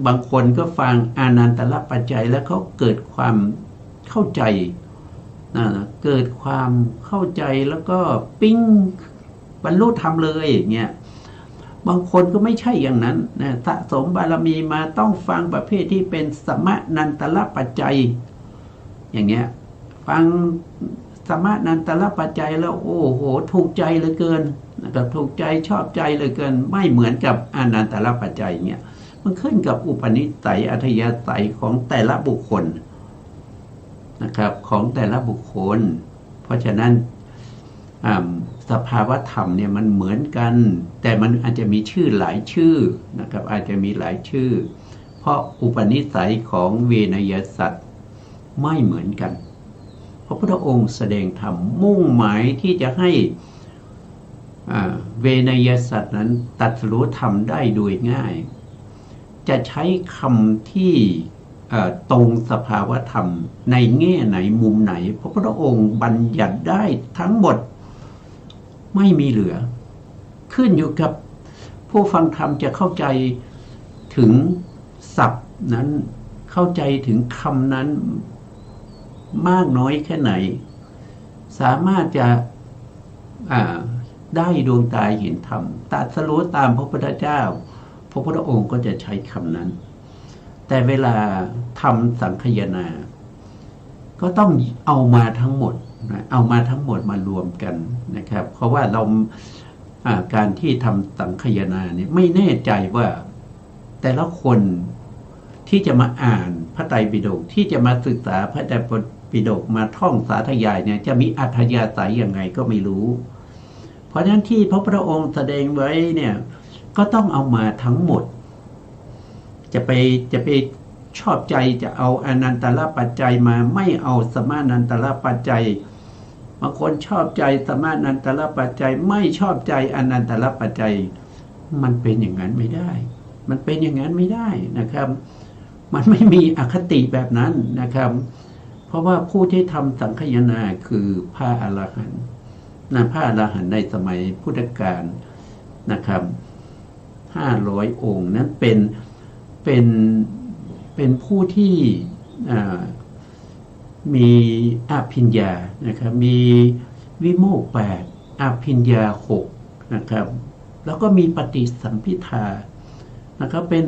Speaker 2: บางคนก็ฟังอนันตละปัจจัยแล้วเขาเกิดความเข้าใจเกิดความเข้าใจแล้วก็ปิ้งบรรลุธรรมเลยอย่างเงี้ยบางคนก็ไม่ใช่อย่างนั้นนะสะสมบารมีมาต้องฟังประเภทที่เป็นสัมมนันตละปัจจัยอย่างเงี้ยฟังสัมมนันตละปัจจัยแล้วโอ้โหถูกใจเหลือเกินนะครับถูกใจชอบใจเหลือเกินไม่เหมือนกับอนันตละปัจจัยเงี้ยมันขึ้นกับอุปนิสัยอัธยาศัยของแต่ละบุคคลนะครับของแต่ละบุคคลเพราะฉะนั้น สภาวะธรรมเนี่ยมันเหมือนกัน แต่มันอาจจะมีชื่อหลายชื่อนะครับอาจจะมีหลายชื่อเพราะอุปนิสัยของเวนยสัตว์ไม่เหมือนกันพระพุทธองค์แสดงธรรมมุ่งหมายที่จะให้เวนยสัตว์นั้นตรัสรู้ธรรมได้โดยง่ายจะใช้คำที่ตรงสภาวะธรรมในแง่ไหนมุมไหนพระพุทธองค์บัญญัติได้ทั้งหมดไม่มีเหลือขึ้นอยู่กับผู้ฟังธรรมจะเข้าใจถึงศัพท์นั้นเข้าใจถึงคำนั้นมากน้อยแค่ไหนสามารถจะได้ดวงตาเห็นธรรมตรัสรู้ตามพระพุทธเจ้าพระพุทธองค์ก็จะใช้คำนั้นแต่เวลาทำสังคายนาก็ต้องเอามาทั้งหมดเอามาทั้งหมดมารวมกันนะครับเพราะว่าเราการที่ทำสังคายนาเนี่ยไม่แน่ใจว่าแต่ละคนที่จะมาอ่านพระไตรปิฎกที่จะมาศึกษาพระไตรปิฎกมาท่องสาธยายเนี่ยจะมีอัธยาศัยยังไงก็ไม่รู้เพราะฉะนั้นที่พระพุทธองค์แสดงไว้เนี่ยก็ต้องเอามาทั้งหมดจะไปชอบใจจะเอาอนันตรปัจจัยมาไม่เอาสมานันตรปัจจัยบางคนชอบใจสมานันตรปัจจัยไม่ชอบใจอนันตรปัจจัยมันเป็นอย่างนั้นไม่ได้มันเป็นอย่างนั้นไม่ได้นะครับมันไม่มีอคติแบบนั้นนะครับเพราะว่าผู้ที่ทำสังคายนาคือพระอรหันต์พระอรหันต์ในสมัยพุทธกาลนะครับ500 องค์นั้นเป็นผู้ที่มีอภิญญานะครับมีวิโมกข์8อภิญญา6นะครับแล้วก็มีปฏิสัมภิทานะครับเป็น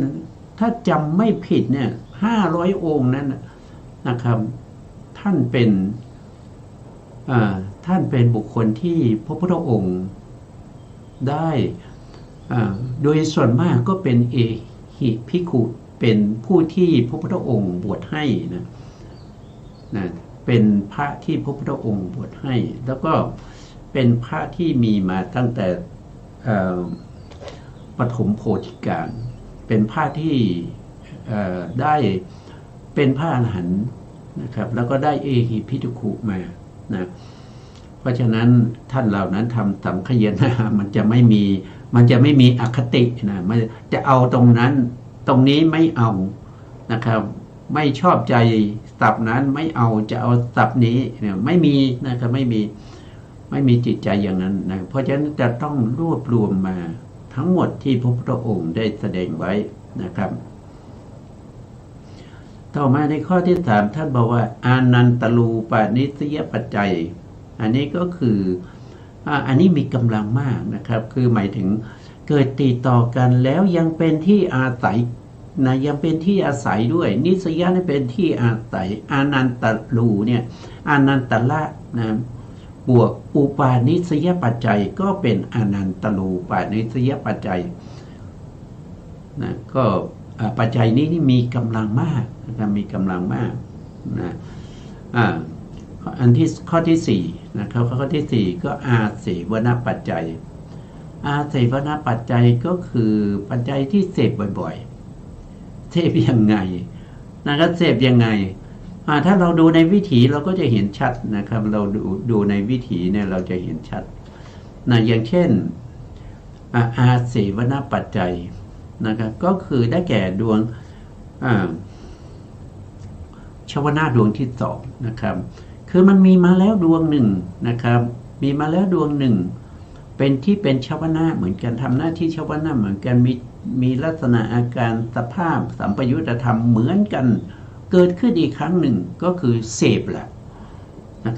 Speaker 2: ถ้าจำไม่ผิดเนี่ย500 องค์นั้นนะครับท่านเป็นบุคคลที่พระพุทธองค์ได้โดยส่วนมากก็เป็นเอหิภิกขุเป็นผู้ที่พระพุทธองค์บวชให้นะเป็นพระที่พระพุทธองค์บวชให้แล้วก็เป็นพระที่มีมาตั้งแต่ปฐมโพธิกาลเป็นพระที่ได้เป็นพระอรหันต์นะครับแล้วก็ได้เอหิภิกขุมานะเพราะฉะนั้นท่านเหล่านั้นทำสังคายนามันจะไม่มีอคตินะมันจะเอาตรงนั้นตรงนี้ไม่เอานะครับไม่ชอบใจศัพท์นั้นไม่เอาจะเอาศัพท์นี้เนี่ยไม่มีนะครับไม่มีจิตใจอย่างนั้นนะเพราะฉะนั้นจะต้องรวบรวมมาทั้งหมดที่พระพุทธองค์ได้แสดงไว้นะครับต่อมาในข้อที่ 3ท่านบอกว่าอานันตรูปนิสยปัจจัยอันนี้ก็คืออันนี้มีกำลังมากนะครับคือหมายถึงเกิดติดต่อกันแล้วยังเป็นที่อาศัยนะยังเป็นที่อาศัยด้วยนิสยะนี่เป็นที่อาศัยอานันตรูเนี่ยอานันตละนะบวกอุปาณิสยปัจจัยก็เป็นอานันตรูปาณิสยปัจจัยนะก็ปัจจัยนี้มีกำลังมากนะครับมีกำลังมากนะอันที่ข้อที่4นะครับข้อที่4ก็อาเสวนปัจจัยอาเสวนปัจจัยก็คือปัจจัยที่เสพบ่อยๆเสพยังไงนะครับเสพยังไงถ้าเราดูในวิถีเราก็จะเห็นชัดนะครับเราดูในวิถีเนี่ยเราจะเห็นชัดนะอย่างเช่นอาเสวนปัจจัยนะครับก็คือได้แก่ดวงชวนาดวงที่2นะครับคือมันมีมาแล้วดวงหนึ่งนะครับมีมาแล้วดวงหนึ่งเป็นชวนาเหมือนกันทำหน้าที่ชวนาเหมือนกันมีลักษณะอาการสภาพสัมปยุตธรรมเหมือนกันเกิดขึ้นอีกครั้งหนึ่งก็คือเสพแหละ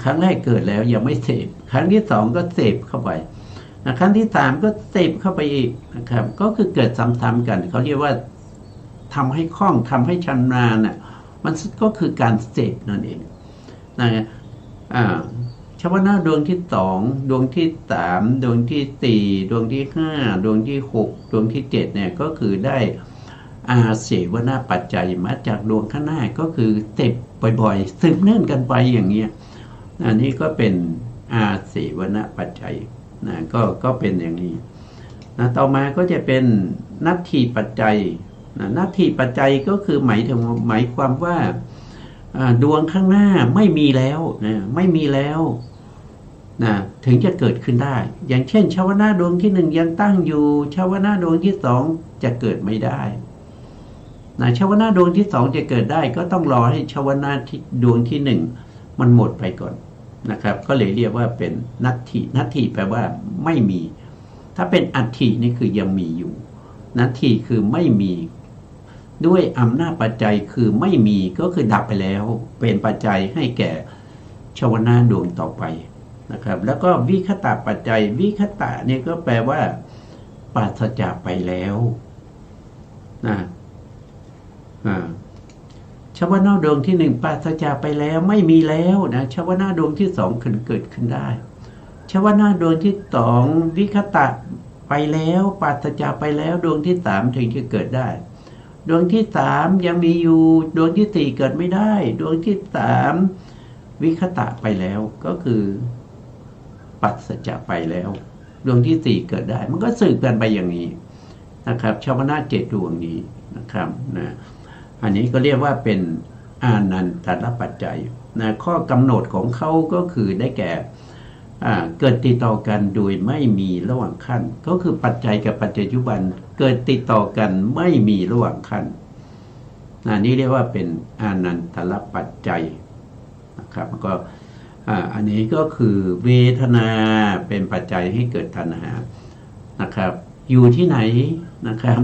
Speaker 2: ครั้งแรกเกิดแล้วยังไม่เสพครั้งที่2ก็เสพเข้าไปครั้งที่3ก็เสพเข้าไปอีกนะครับก็คือเกิดซ้ำๆกันเขาเรียกว่าทำให้คล่องทำให้ชำนาญน่ะมันก็คือการเสพนั่นเองนะชวนาดวงที่2ดวงที่3ดวงที่4ดวงที่5ดวงที่6ดวงที่7เนี่ยก็คือได้อาเสวนปัจจัยมาจากดวงข้างหน้าก็คือเสพบ่อยๆสืบเนื่องกันไปอย่างเงี้ยอันนี้ก็เป็นอาเสวนปัจจัย นะก็เป็นอย่างนี้นะต่อมาก็จะเป็นนัตถิปัจจัยนะนัตถิปัจจัยก็คือหมายความว่าดวงข้างหน้าไม่มีแล้วนะไม่มีแล้วนะถึงจะเกิดขึ้นได้อย่างเช่นชาวนะดวงที่หนึ่งยังตั้งอยู่ชาวนะดวงที่สองจะเกิดไม่ได้นะชาวนะดวงที่สองจะเกิดได้ก็ต้องรอให้ชาวนะดวงที่หนึ่งมันหมดไปก่อนนะครับก็เลยเรียกว่าเป็นนัตถิแปลว่าไม่มีถ้าเป็นอัตถินี่คือยังมีอยู่นัตถิคือไม่มีด้วยอำนาจปัจจัยคือไม่มีก็คือดับไปแล้วเป็นปัจจัยให้แก่ชาวนะดวงต่อไปนะครับแล้วก็วิคตะปัจจัยวิคตะนี่ก็แปลว่าปราศจากไปแล้วนะชาวนะดวงที่หนึ่งปราศจากไปแล้วไม่มีแล้วนะชาวนะดวงที่สองเกิดขึ้นได้ชาวนะดวงที่สองวิคตะไปแล้วปราศจากไปแล้วดวงที่สามถึงจะเกิดได้ดวงที่สามยังมีอยู่ดวงที่สี่เกิดไม่ได้ดวงที่สามวิคตะไปแล้วก็คือปราศจากไปแล้วดวงที่สี่เกิดได้มันก็สืบกันไปอย่างนี้นะครับชาวนะเจ็ดดวงนี้นะครับนะอันนี้ก็เรียกว่าเป็นอานันตรปัจจัยนะข้อกำหนดของเขาก็คือได้แก่เกิดติดต่อกันโดยไม่มีระหว่างขั้นก็คือปัจจัยกับปัจจัยปัจจุบันเกิดติดต่อกันไม่มีระหว่างขั้นนี่เรียกว่าเป็นอานันตรปัจจัยนะครับก็อันนี้ก็คือเวทนาเป็นปัจจัยให้เกิดตัณหานะครับอยู่ที่ไหนนะครับ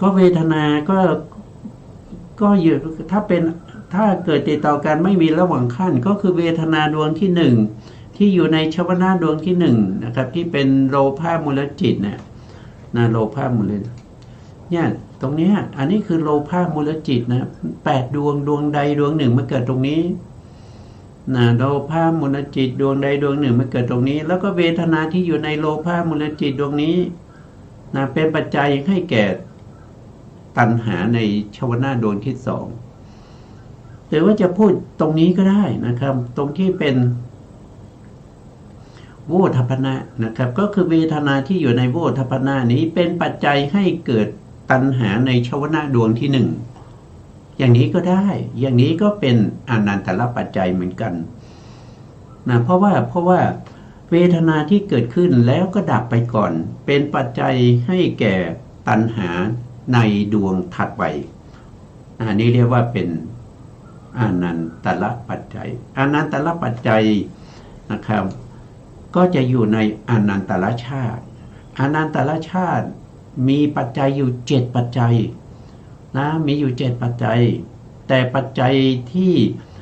Speaker 2: ก็เวทนาก็อยู่ถ้าเกิดติดต่อกันไม่มีระหว่างขั้นก็คือเวทนาดวงที่หนึ่งที่อยู่ในชวนะดวงที่หนึ่งนะครับที่เป็นโลภะมูลจิตเนี่ยนะโลภะมูลเนี่ยตรงนี้อันนี้คือโลภะมูลจิตนะ8 ดวงใดดวงหนึ่งมาเกิดตรงนี้นะโลภะมูลจิตดวงใดดวงหนึ่งมาเกิดตรงนี้แล้วก็เวทนาที่อยู่ในโลภะมูลจิตดวงนี้นะเป็นปัจจัยให้แก่ตัณหาในชวนะดวงที่สองหรือว่าจะพูดตรงนี้ก็ได้นะครับตรงที่เป็นโวทัพพนะนะครับก็คือเวทนาที่อยู่ในโวทัพพนะนี้เป็นปัจจัยให้เกิดตัณหาในชวนะดวงที่หนึ่งอย่างนี้ก็ได้อย่างนี้ก็เป็นอนันตรปัจจัยเหมือนกันนะเพราะว่าเวทนาที่เกิดขึ้นแล้วก็ดับไปก่อนเป็นปัจจัยให้แก่ตัณหาในดวงถัดไปอันนี้เรียกว่าเป็นอนันตรปัจจัยอนันตรปัจจัยนะครับก็จะอยู่ในอนันตรชาติอนันตรชาติมีปัจจัยอยู่7ปัจจัยนะมีอยู่7ปัจจัยแต่ปัจจัยที่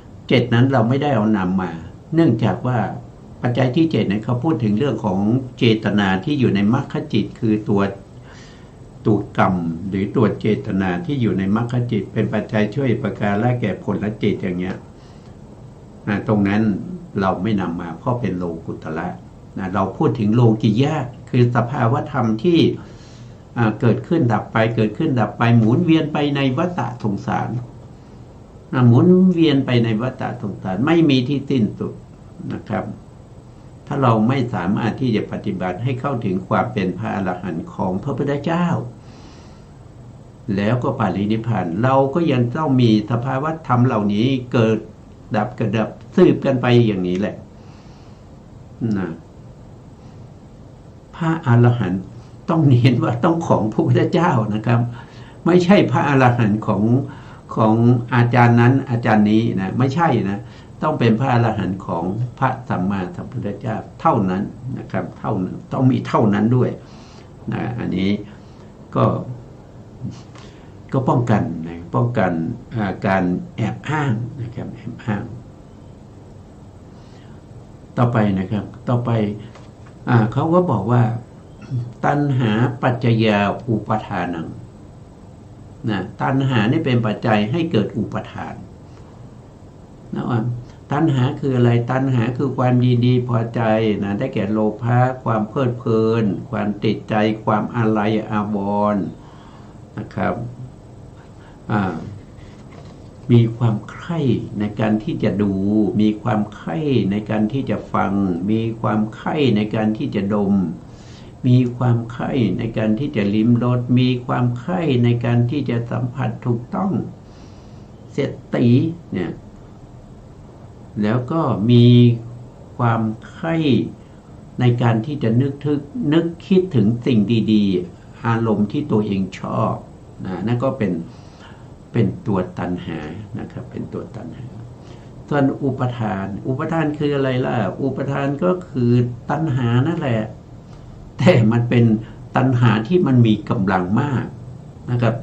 Speaker 2: 7นั้นเราไม่ได้เอานำมาเนื่องจากว่าปัจจัยที่7เนี่ยเขาพูดถึงเรื่องของเจตนาที่อยู่ในมรรคจิตคือตัวกรรมหรือตัวเจตนาที่อยู่ในมรรคจิตเป็นปัจจัยช่วยประการและแก่ผลและจิตอย่างเงี้ยตรงนั้นเราไม่นำมาเพราะเป็นโลกุตระเราพูดถึงโลกิยะคือสภาวธรรมที่เกิดขึ้นดับไปเกิดขึ้นดับไปหมุนเวียนไปในวัฏสงสารหมุนเวียนไปในวัฏสงสารไม่มีที่สิ้นสุดนะครับถ้าเราไม่สามารถที่จะปฏิบัติให้เข้าถึงความเป็นพระอรหันต์ของพระพุทธเจ้าแล้วก็ปรินิพพานเราก็ยังต้องมีสภาวธรรมเหล่านี้เกิดดับสืบกันไปอย่างนี้แหละนะพระอรหันต์ต้องเน้นว่าต้องของพระพุทธเจ้านะครับไม่ใช่พระอรหันต์ของอาจารย์นั้นอาจารย์นี้นะไม่ใช่นะต้องเป็นพระอรหันต์ของพระสัมมาสัมพุทธเจ้าเท่านั้นนะครับเท่านั้นต้องมีเท่านั้นด้วยนะอันนี้ก็ป้องกันนะป้องกันการแอบอ้างนะครับแอบอ้างต่อไปนะครับต่อไปเขาก็บอกว่าตัณหาปัจจยาอุปทานังนะตัณหานี่เป็นปัจจัยให้เกิดอุปทานนะว่าตัณหาคืออะไรตัณหาคือความยินดีพอใจนะได้แก่โลภะความเพลิดเพลินความติดใจความอาลัยอาวรณ์นะครับ มีความใคร่ในการที่จะดูมีความใคร่ในการที่จะฟังมีความใคร่ในการที่จะดมมีความใคร่ในการที่จะลิ้มรสมีความใคร่ในการที่จะสัมผัสถูกต้องเสร็จตีเนี่ยแล้วก็มีความใคร่ในการที่จะนึกคิดถึงสิ่งดีๆอารมณ์ที่ตัวเองชอบนั่นก็เป็นตัวตัณหานะครับเป็นตัวตัณหาส่วนอุปทานคืออะไรล่ะอุปทานก็คือตัณหานั่นแหละแต่มันเป็นตัณหาที่มันมีกำลังมากนะครับ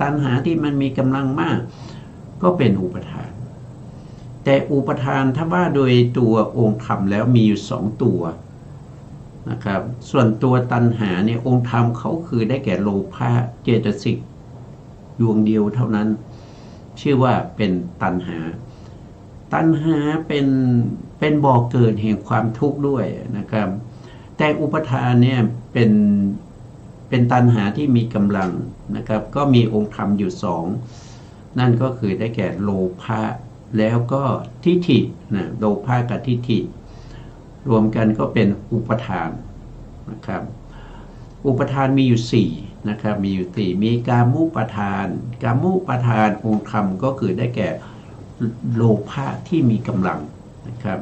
Speaker 2: ตัณหาที่มันมีกำลังมากก็เป็นอุปทานแต่อุปทานถ้าว่าโดยตัวองค์ธรรมแล้วมีอยู่2ตัวนะครับส่วนตัวตัณหาเนี่ยองค์ธรรมเขาคือได้แก่โลภะเจตสิกดวงเดียวเท่านั้นชื่อว่าเป็นตัณหาเป็นบ่อเกิดแห่งความทุกข์ด้วยนะครับแต่อุปทานเนี่ยเป็นตัณหาที่มีกำลังนะครับก็มีองค์ธรรมอยู่2นั่นก็คือได้แก่โลภะแล้วก็ทิฏฐินะโลภะกับทิฏฐิรวมกันก็เป็นอุปทานนะครับอุปทานมีอยู่4นะครับมีอยู่4มีกามุปทานองค์ธรรมก็คือได้แก่โลภะที่มีกำลังนะครั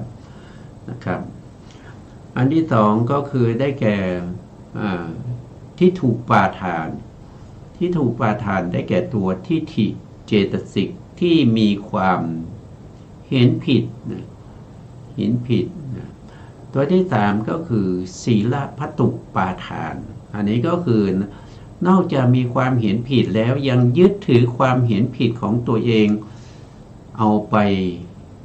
Speaker 2: บอันที่2ก็คือได้แก่ที่ถูกปาทานได้แก่ตัวทิฏฐิเจตสิกที่มีความเห็นผิดตัวที่3ก็คือศีลพัตตุปาทานอันนี้ก็คือนอกจากมีความเห็นผิดแล้วยังยึดถือความเห็นผิดของตัวเองเอาไป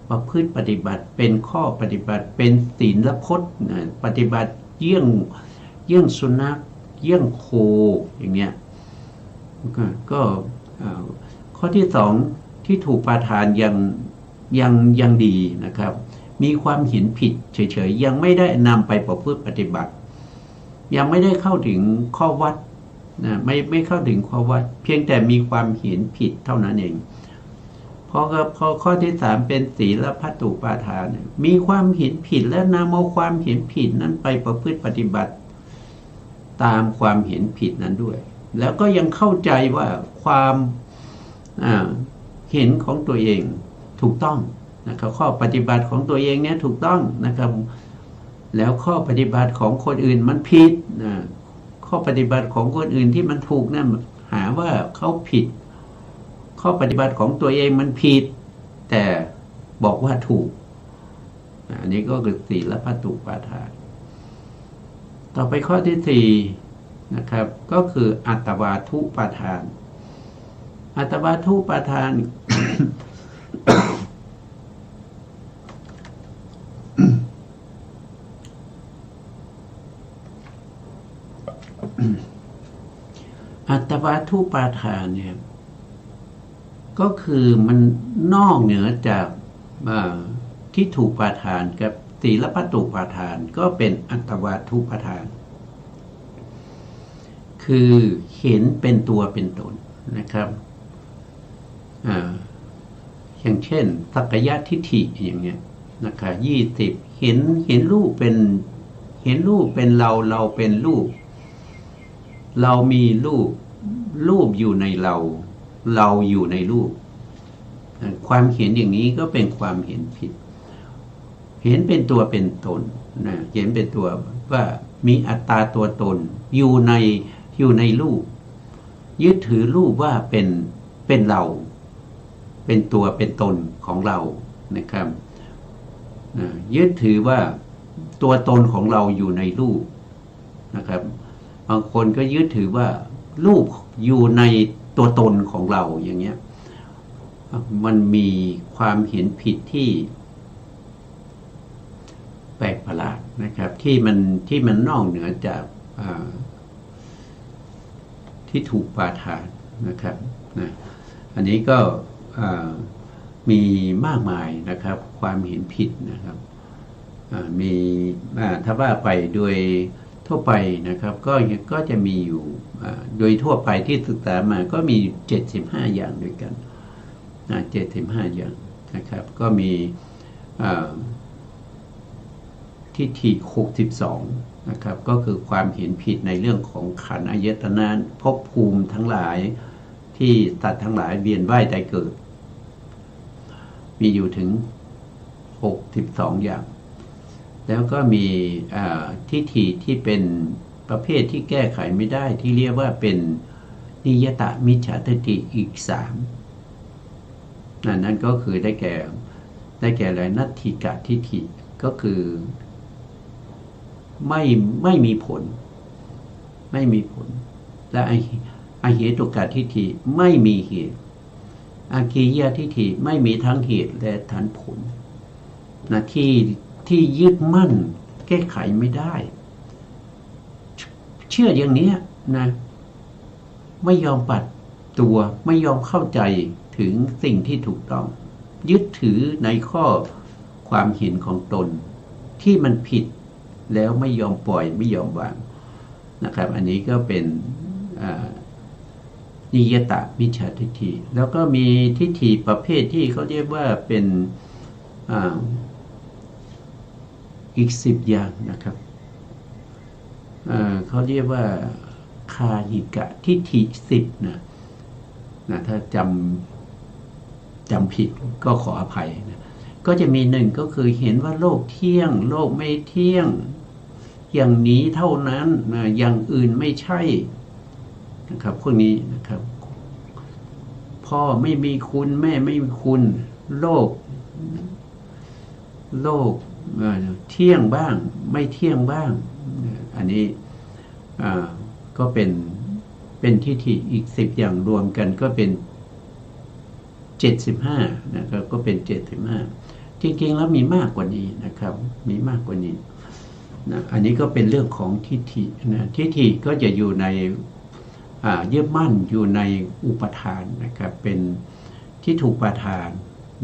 Speaker 2: ประพฤติปฏิบัติเป็นข้อปฏิบัติเป็นศีลพจน์ปฏิบัติเยี่ยงสุนัขเยี่ยงโคอย่างเงี้ยก็ข้อที่2ที่ถูกปาทานยังดีนะครับมีความเห็นผิดเฉยๆยังไม่ได้นำไปประพฤติปฏิบัติยังไม่ได้เข้าถึงข้อวัดนะไม่เข้าถึงข้อวัดเพียงแต่มีความเห็นผิดเท่านั้นเองพอข้อที่3เป็นศีลพัตตุปาทานมีความเห็นผิดและนำเอาความเห็นผิดนั้นไปประพฤติปฏิบัติตามความเห็นผิดนั้นด้วยแล้วก็ยังเข้าใจว่าความเห็นของตัวเองถูกต้องนะครับข้อปฏิบัติของตัวเองเนี่ยถูกต้องนะครับแล้วข้อปฏิบัติของคนอื่นมันผิดข้อปฏิบัติของคนอื่นที่มันถูกเนี่ยหาว่าเขาผิดข้อปฏิบัติของตัวเองมันผิดแต่บอกว่าถูกอันนี้ก็คือศีลพัตตุปาทานต่อไปข้อที่4นะครับก็คืออัตตวาทุปาทานอัตตวาทุปาทาน อัตตวาทุปาทานเนี่ยก็คือมันนอกเหนือจากที่ถูกปาทานกับศีลพัตตุปาทานก็เป็นอัตตวาทุปาทานคือเห็นเป็นตัวเป็นตนนะครับอย่างเช่นสักกายทิฏฐิอย่างเงี้ยนะครับ20เห็นรูปเป็นเราเป็นรูปเรามีรูปอยู่ในเราอยู่ในรูปความเห็นอย่างนี้ก็เป็นความเห็นผิดเห็นเป็นตัวเป็นตนนะเห็นเป็นตัวว่ามีอัตตาตัวตนอยู่ในรูปยึดถือรูปว่าเป็นเราเป็นตัวเป็นตนของเรานะครับยึดถือว่าตัวตนของเราอยู่ในรูปนะครับบางคนก็ยึดถือว่ารูปอยู่ในตัวตนของเราอย่างเงี้ยมันมีความเห็นผิดที่แปลกประหลาดนะครับที่มันนอกเหนือจากที่ถูกปาทานนะครับอันนี้ก็มีมากมายนะครับความเห็นผิดนะครับมีถ้าว่าไปโดยทั่วไปนะครับก็จะมีอยู่โดยทั่วไปที่ศึกษามาก็มี75อย่างด้วยกัน 75 อย่างนะครับก็มีทิฏฐิ62นะครับก็คือความเห็นผิดในเรื่องของขันธ์อายตนะภพภูมิทั้งหลายที่สัตว์ทั้งหลายเวียนว่ายตายเกิดมีอยู่ถึง62อย่างแล้วก็มีทิฏฐิที่เป็นประเภทที่แก้ไขไม่ได้ที่เรียกว่าเป็นนิยตมิจฉาทิฏฐิอีก3นั่นก็คือได้แก่อะไรนัตถิกะทิฏฐิก็คือไม่มีผลและอเหตุกะทิฏฐิไม่มีเหตุอากิยทิฏฐิไม่มีทั้งเหตุและทั้งผลนะที่ยึดมั่นแก้ไขไม่ได้เชื่ออย่างนี้นะไม่ยอมปัดตัวไม่ยอมเข้าใจถึงสิ่งที่ถูกต้องยึดถือในข้อความเห็นของตนที่มันผิดแล้วไม่ยอมปล่อยไม่ยอมวางนะครับอันนี้ก็เป็นนิยตมิจฉาทิฏฐิแล้วก็มีทิฏฐิประเภทที่เขาเรียกว่าเป็นอีก10 อย่างนะครับเขาเรียกว่าคาหิกะทิฏฐิ10นะถ้าจำผิดก็ขออภัยนะก็จะมี1ก็คือเห็นว่าโลกเที่ยงโลกไม่เที่ยงอย่างนี้เท่านั้นนะอย่างอื่นไม่ใช่นะครับพวกนี้นะครับพ่อไม่มีคุณแม่ไม่มีคุณโลกเที่ยงบ้างไม่เที่ยงบ้างอันนี้ก็เป็นทิฏฐิอีก10 อย่างรวมกันก็เป็น75นะครับก็เป็น75จริงๆแล้วมีมากกว่านี้นะครับมีมากกว่านี้นะอันนี้ก็เป็นเรื่องของทิฏฐินะทิฏฐิก็จะอยู่ในยึดมั่นอยู่ในอุปทานนะครับเป็นทิฏฐุปาทาน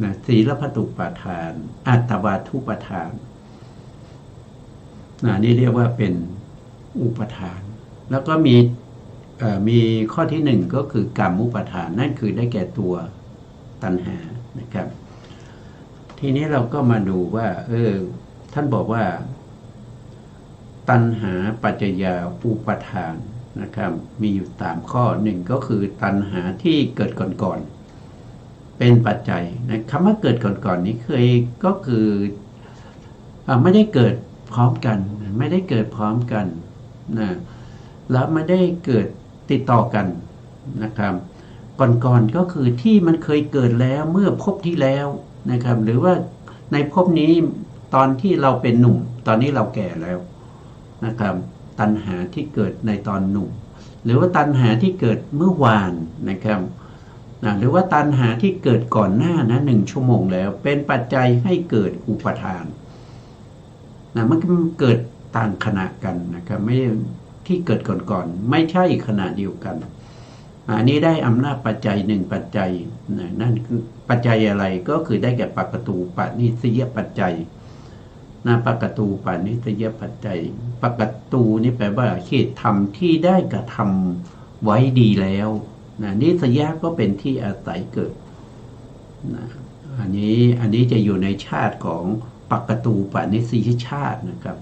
Speaker 2: นะศีลพัตตุปาทานอัตตวาทุปาทานนี่เรียกว่าเป็นอุปทานแล้วก็มีข้อที่1ก็คือกรรมอุปทานนั่นคือได้แก่ตัวตัณหานะครับทีนี้เราก็มาดูว่าท่านบอกว่าตัณหาปัจจยาอุปทานนะครับมีอยู่3ข้อ1ก็คือตัณหาที่เกิดก่อนเป็นปัจจัยนะคำว่าเกิดก่อนนี้ก็คือไม่ได้เกิดพร้อมกันนะแล้วไม่ได้เกิดติดต่อกันนะครับก่อนก็คือที่มันเคยเกิดแล้วเมื่อภพที่แล้วนะครับหรือว่าในภพนี้ตอนที่เราเป็นหนุ่มตอนนี้เราแก่แล้วนะครับตัณหาที่เกิดในตอนหนุ่มหรือว่าตัณหาที่เกิดเมื่อวานนะครับหรือว่าตัณหาที่เกิดก่อนหน้านะ1 ชั่วโมงแล้วเป็นปัจจัยให้เกิดอุปทานมันเกิดต่างขณะกันนะครับไม่ที่เกิดก่อนไม่ใช่ขณะเดียวกันอันนี้ได้อำนาจปัจจัย1ปัจจัยนั่นคือปัจจัยอะไรก็คือได้แก่ปักตูปนิสยปัจจัยปักตูปนิสยปัจจัยปักตูนี่แปลว่าเหตุธรรมที่ได้กระทำไว้ดีแล้วนิสยก็เป็นที่อาศัยเกิดอันนี้จะอยู่ในชาติของปักตูปนิสยชาตินะครับ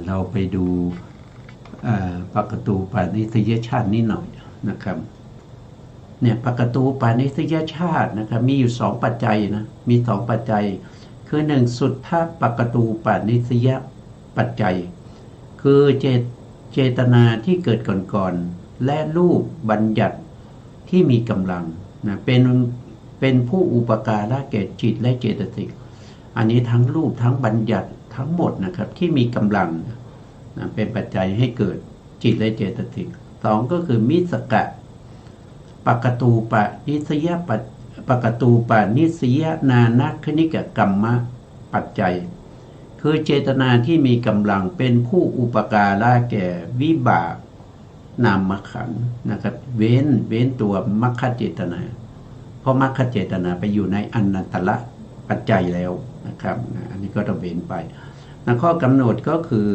Speaker 2: เราไปดูปักตูปนิสยชาตินิดหน่อยนะครับเนี่ยปักตูปนิสยชาตินะครับมีอยู่2ปัจจัยนะมี2ปัจจัยคือ1สุทธปักตูปนิสยปัจจัยคือเจตนาที่เกิดก่อนและรูปบัญญัติที่มีกำลังนะเป็นผู้อุปการะแก่จิตและเจตสิกอันนี้ทั้งรูปทั้งบัญญัติทั้งหมดนะครับที่มีกำลังเป็นปัจจัยให้เกิดจิตและเจตสิก2ก็คือมิสกะปกตูปนิสยปกตูปนิสยนานัคณิกกรรมปัจจัยคือเจตนาที่มีกำลังเป็นผู้อุปการะแก่วิบากนามขันธ์นะครับเว้นตัวมรรคเจตนาเพราะมรรคเจตนาไปอยู่ในอนันตระปัจจัยแล้วนะครับอันนี้ก็ต้องเว้นไปข้อกำหนดก็คือ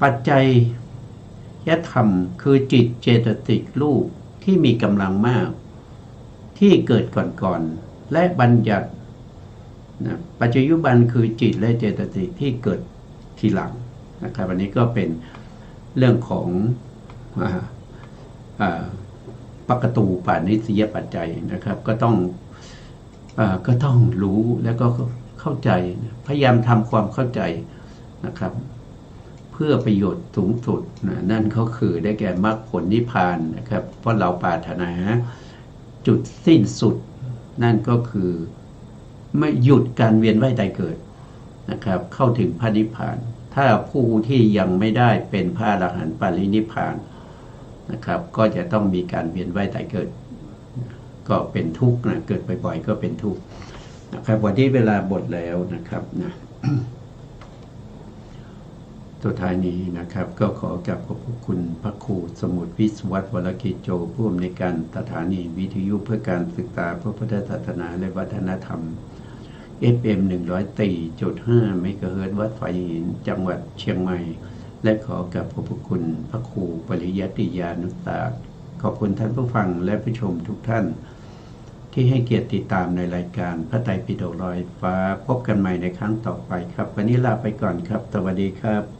Speaker 2: ปัจจัย ยธรรมคือจิตเจตสิกรูปที่มีกำลังมาก ที่เกิดก่อนๆและบัญญัตินะปัจจุบันคือจิตและเจตสิกที่เกิดทีหลังนะครับอันนี้ก็เป็นเรื่องของปกตูปานิสยปัจจัยนะครับก็ต้องรู้แล้วก็เข้าใจพยายามทำความเข้าใจนะครับเพื่อประโยชน์สูงสุดนะนั่นก็คือได้แก่มรรคผลนิพพานนะครับเพราะเราปรารถนาจุดสิ้นสุดนั่นก็คือไม่หยุดการเวียนว่ายตายเกิดนะครับเข้าถึงพระนิพพานถ้าผู้ที่ยังไม่ได้เป็นพระอรหันต์ปรินิพพานนะครับก็จะต้องมีการเวียนว่ายตายเกิดก็เป็นทุกข์นะเกิดบ่อยๆก็เป็นทุกข์นะครับวันนี้เวลาหมดแล้วนะครับนะสุดท้ายนี้นะครับก็ขอกราบขอบคุณพระครูสมุทรวิศวัตรวรกิจโจผู้อำนวยการสถานีวิทยุเพื่อการศึกษาพระพุทธศาสนาและวัฒนธรรม FM 104.5 เมกะเฮิรตซ์วัดไฟหินจังหวัดเชียงใหม่และขอกราบขอบคุณพระครูปริยัติยานุศาสตร์ขอบคุณท่านผู้ฟังและผู้ชมทุกท่านที่ให้เกียรติติดตามในรายการพระไตรปิฎกลอยฟ้าพบกันใหม่ในครั้งต่อไปครับวันนี้ลาไปก่อนครับสวัสดีครับ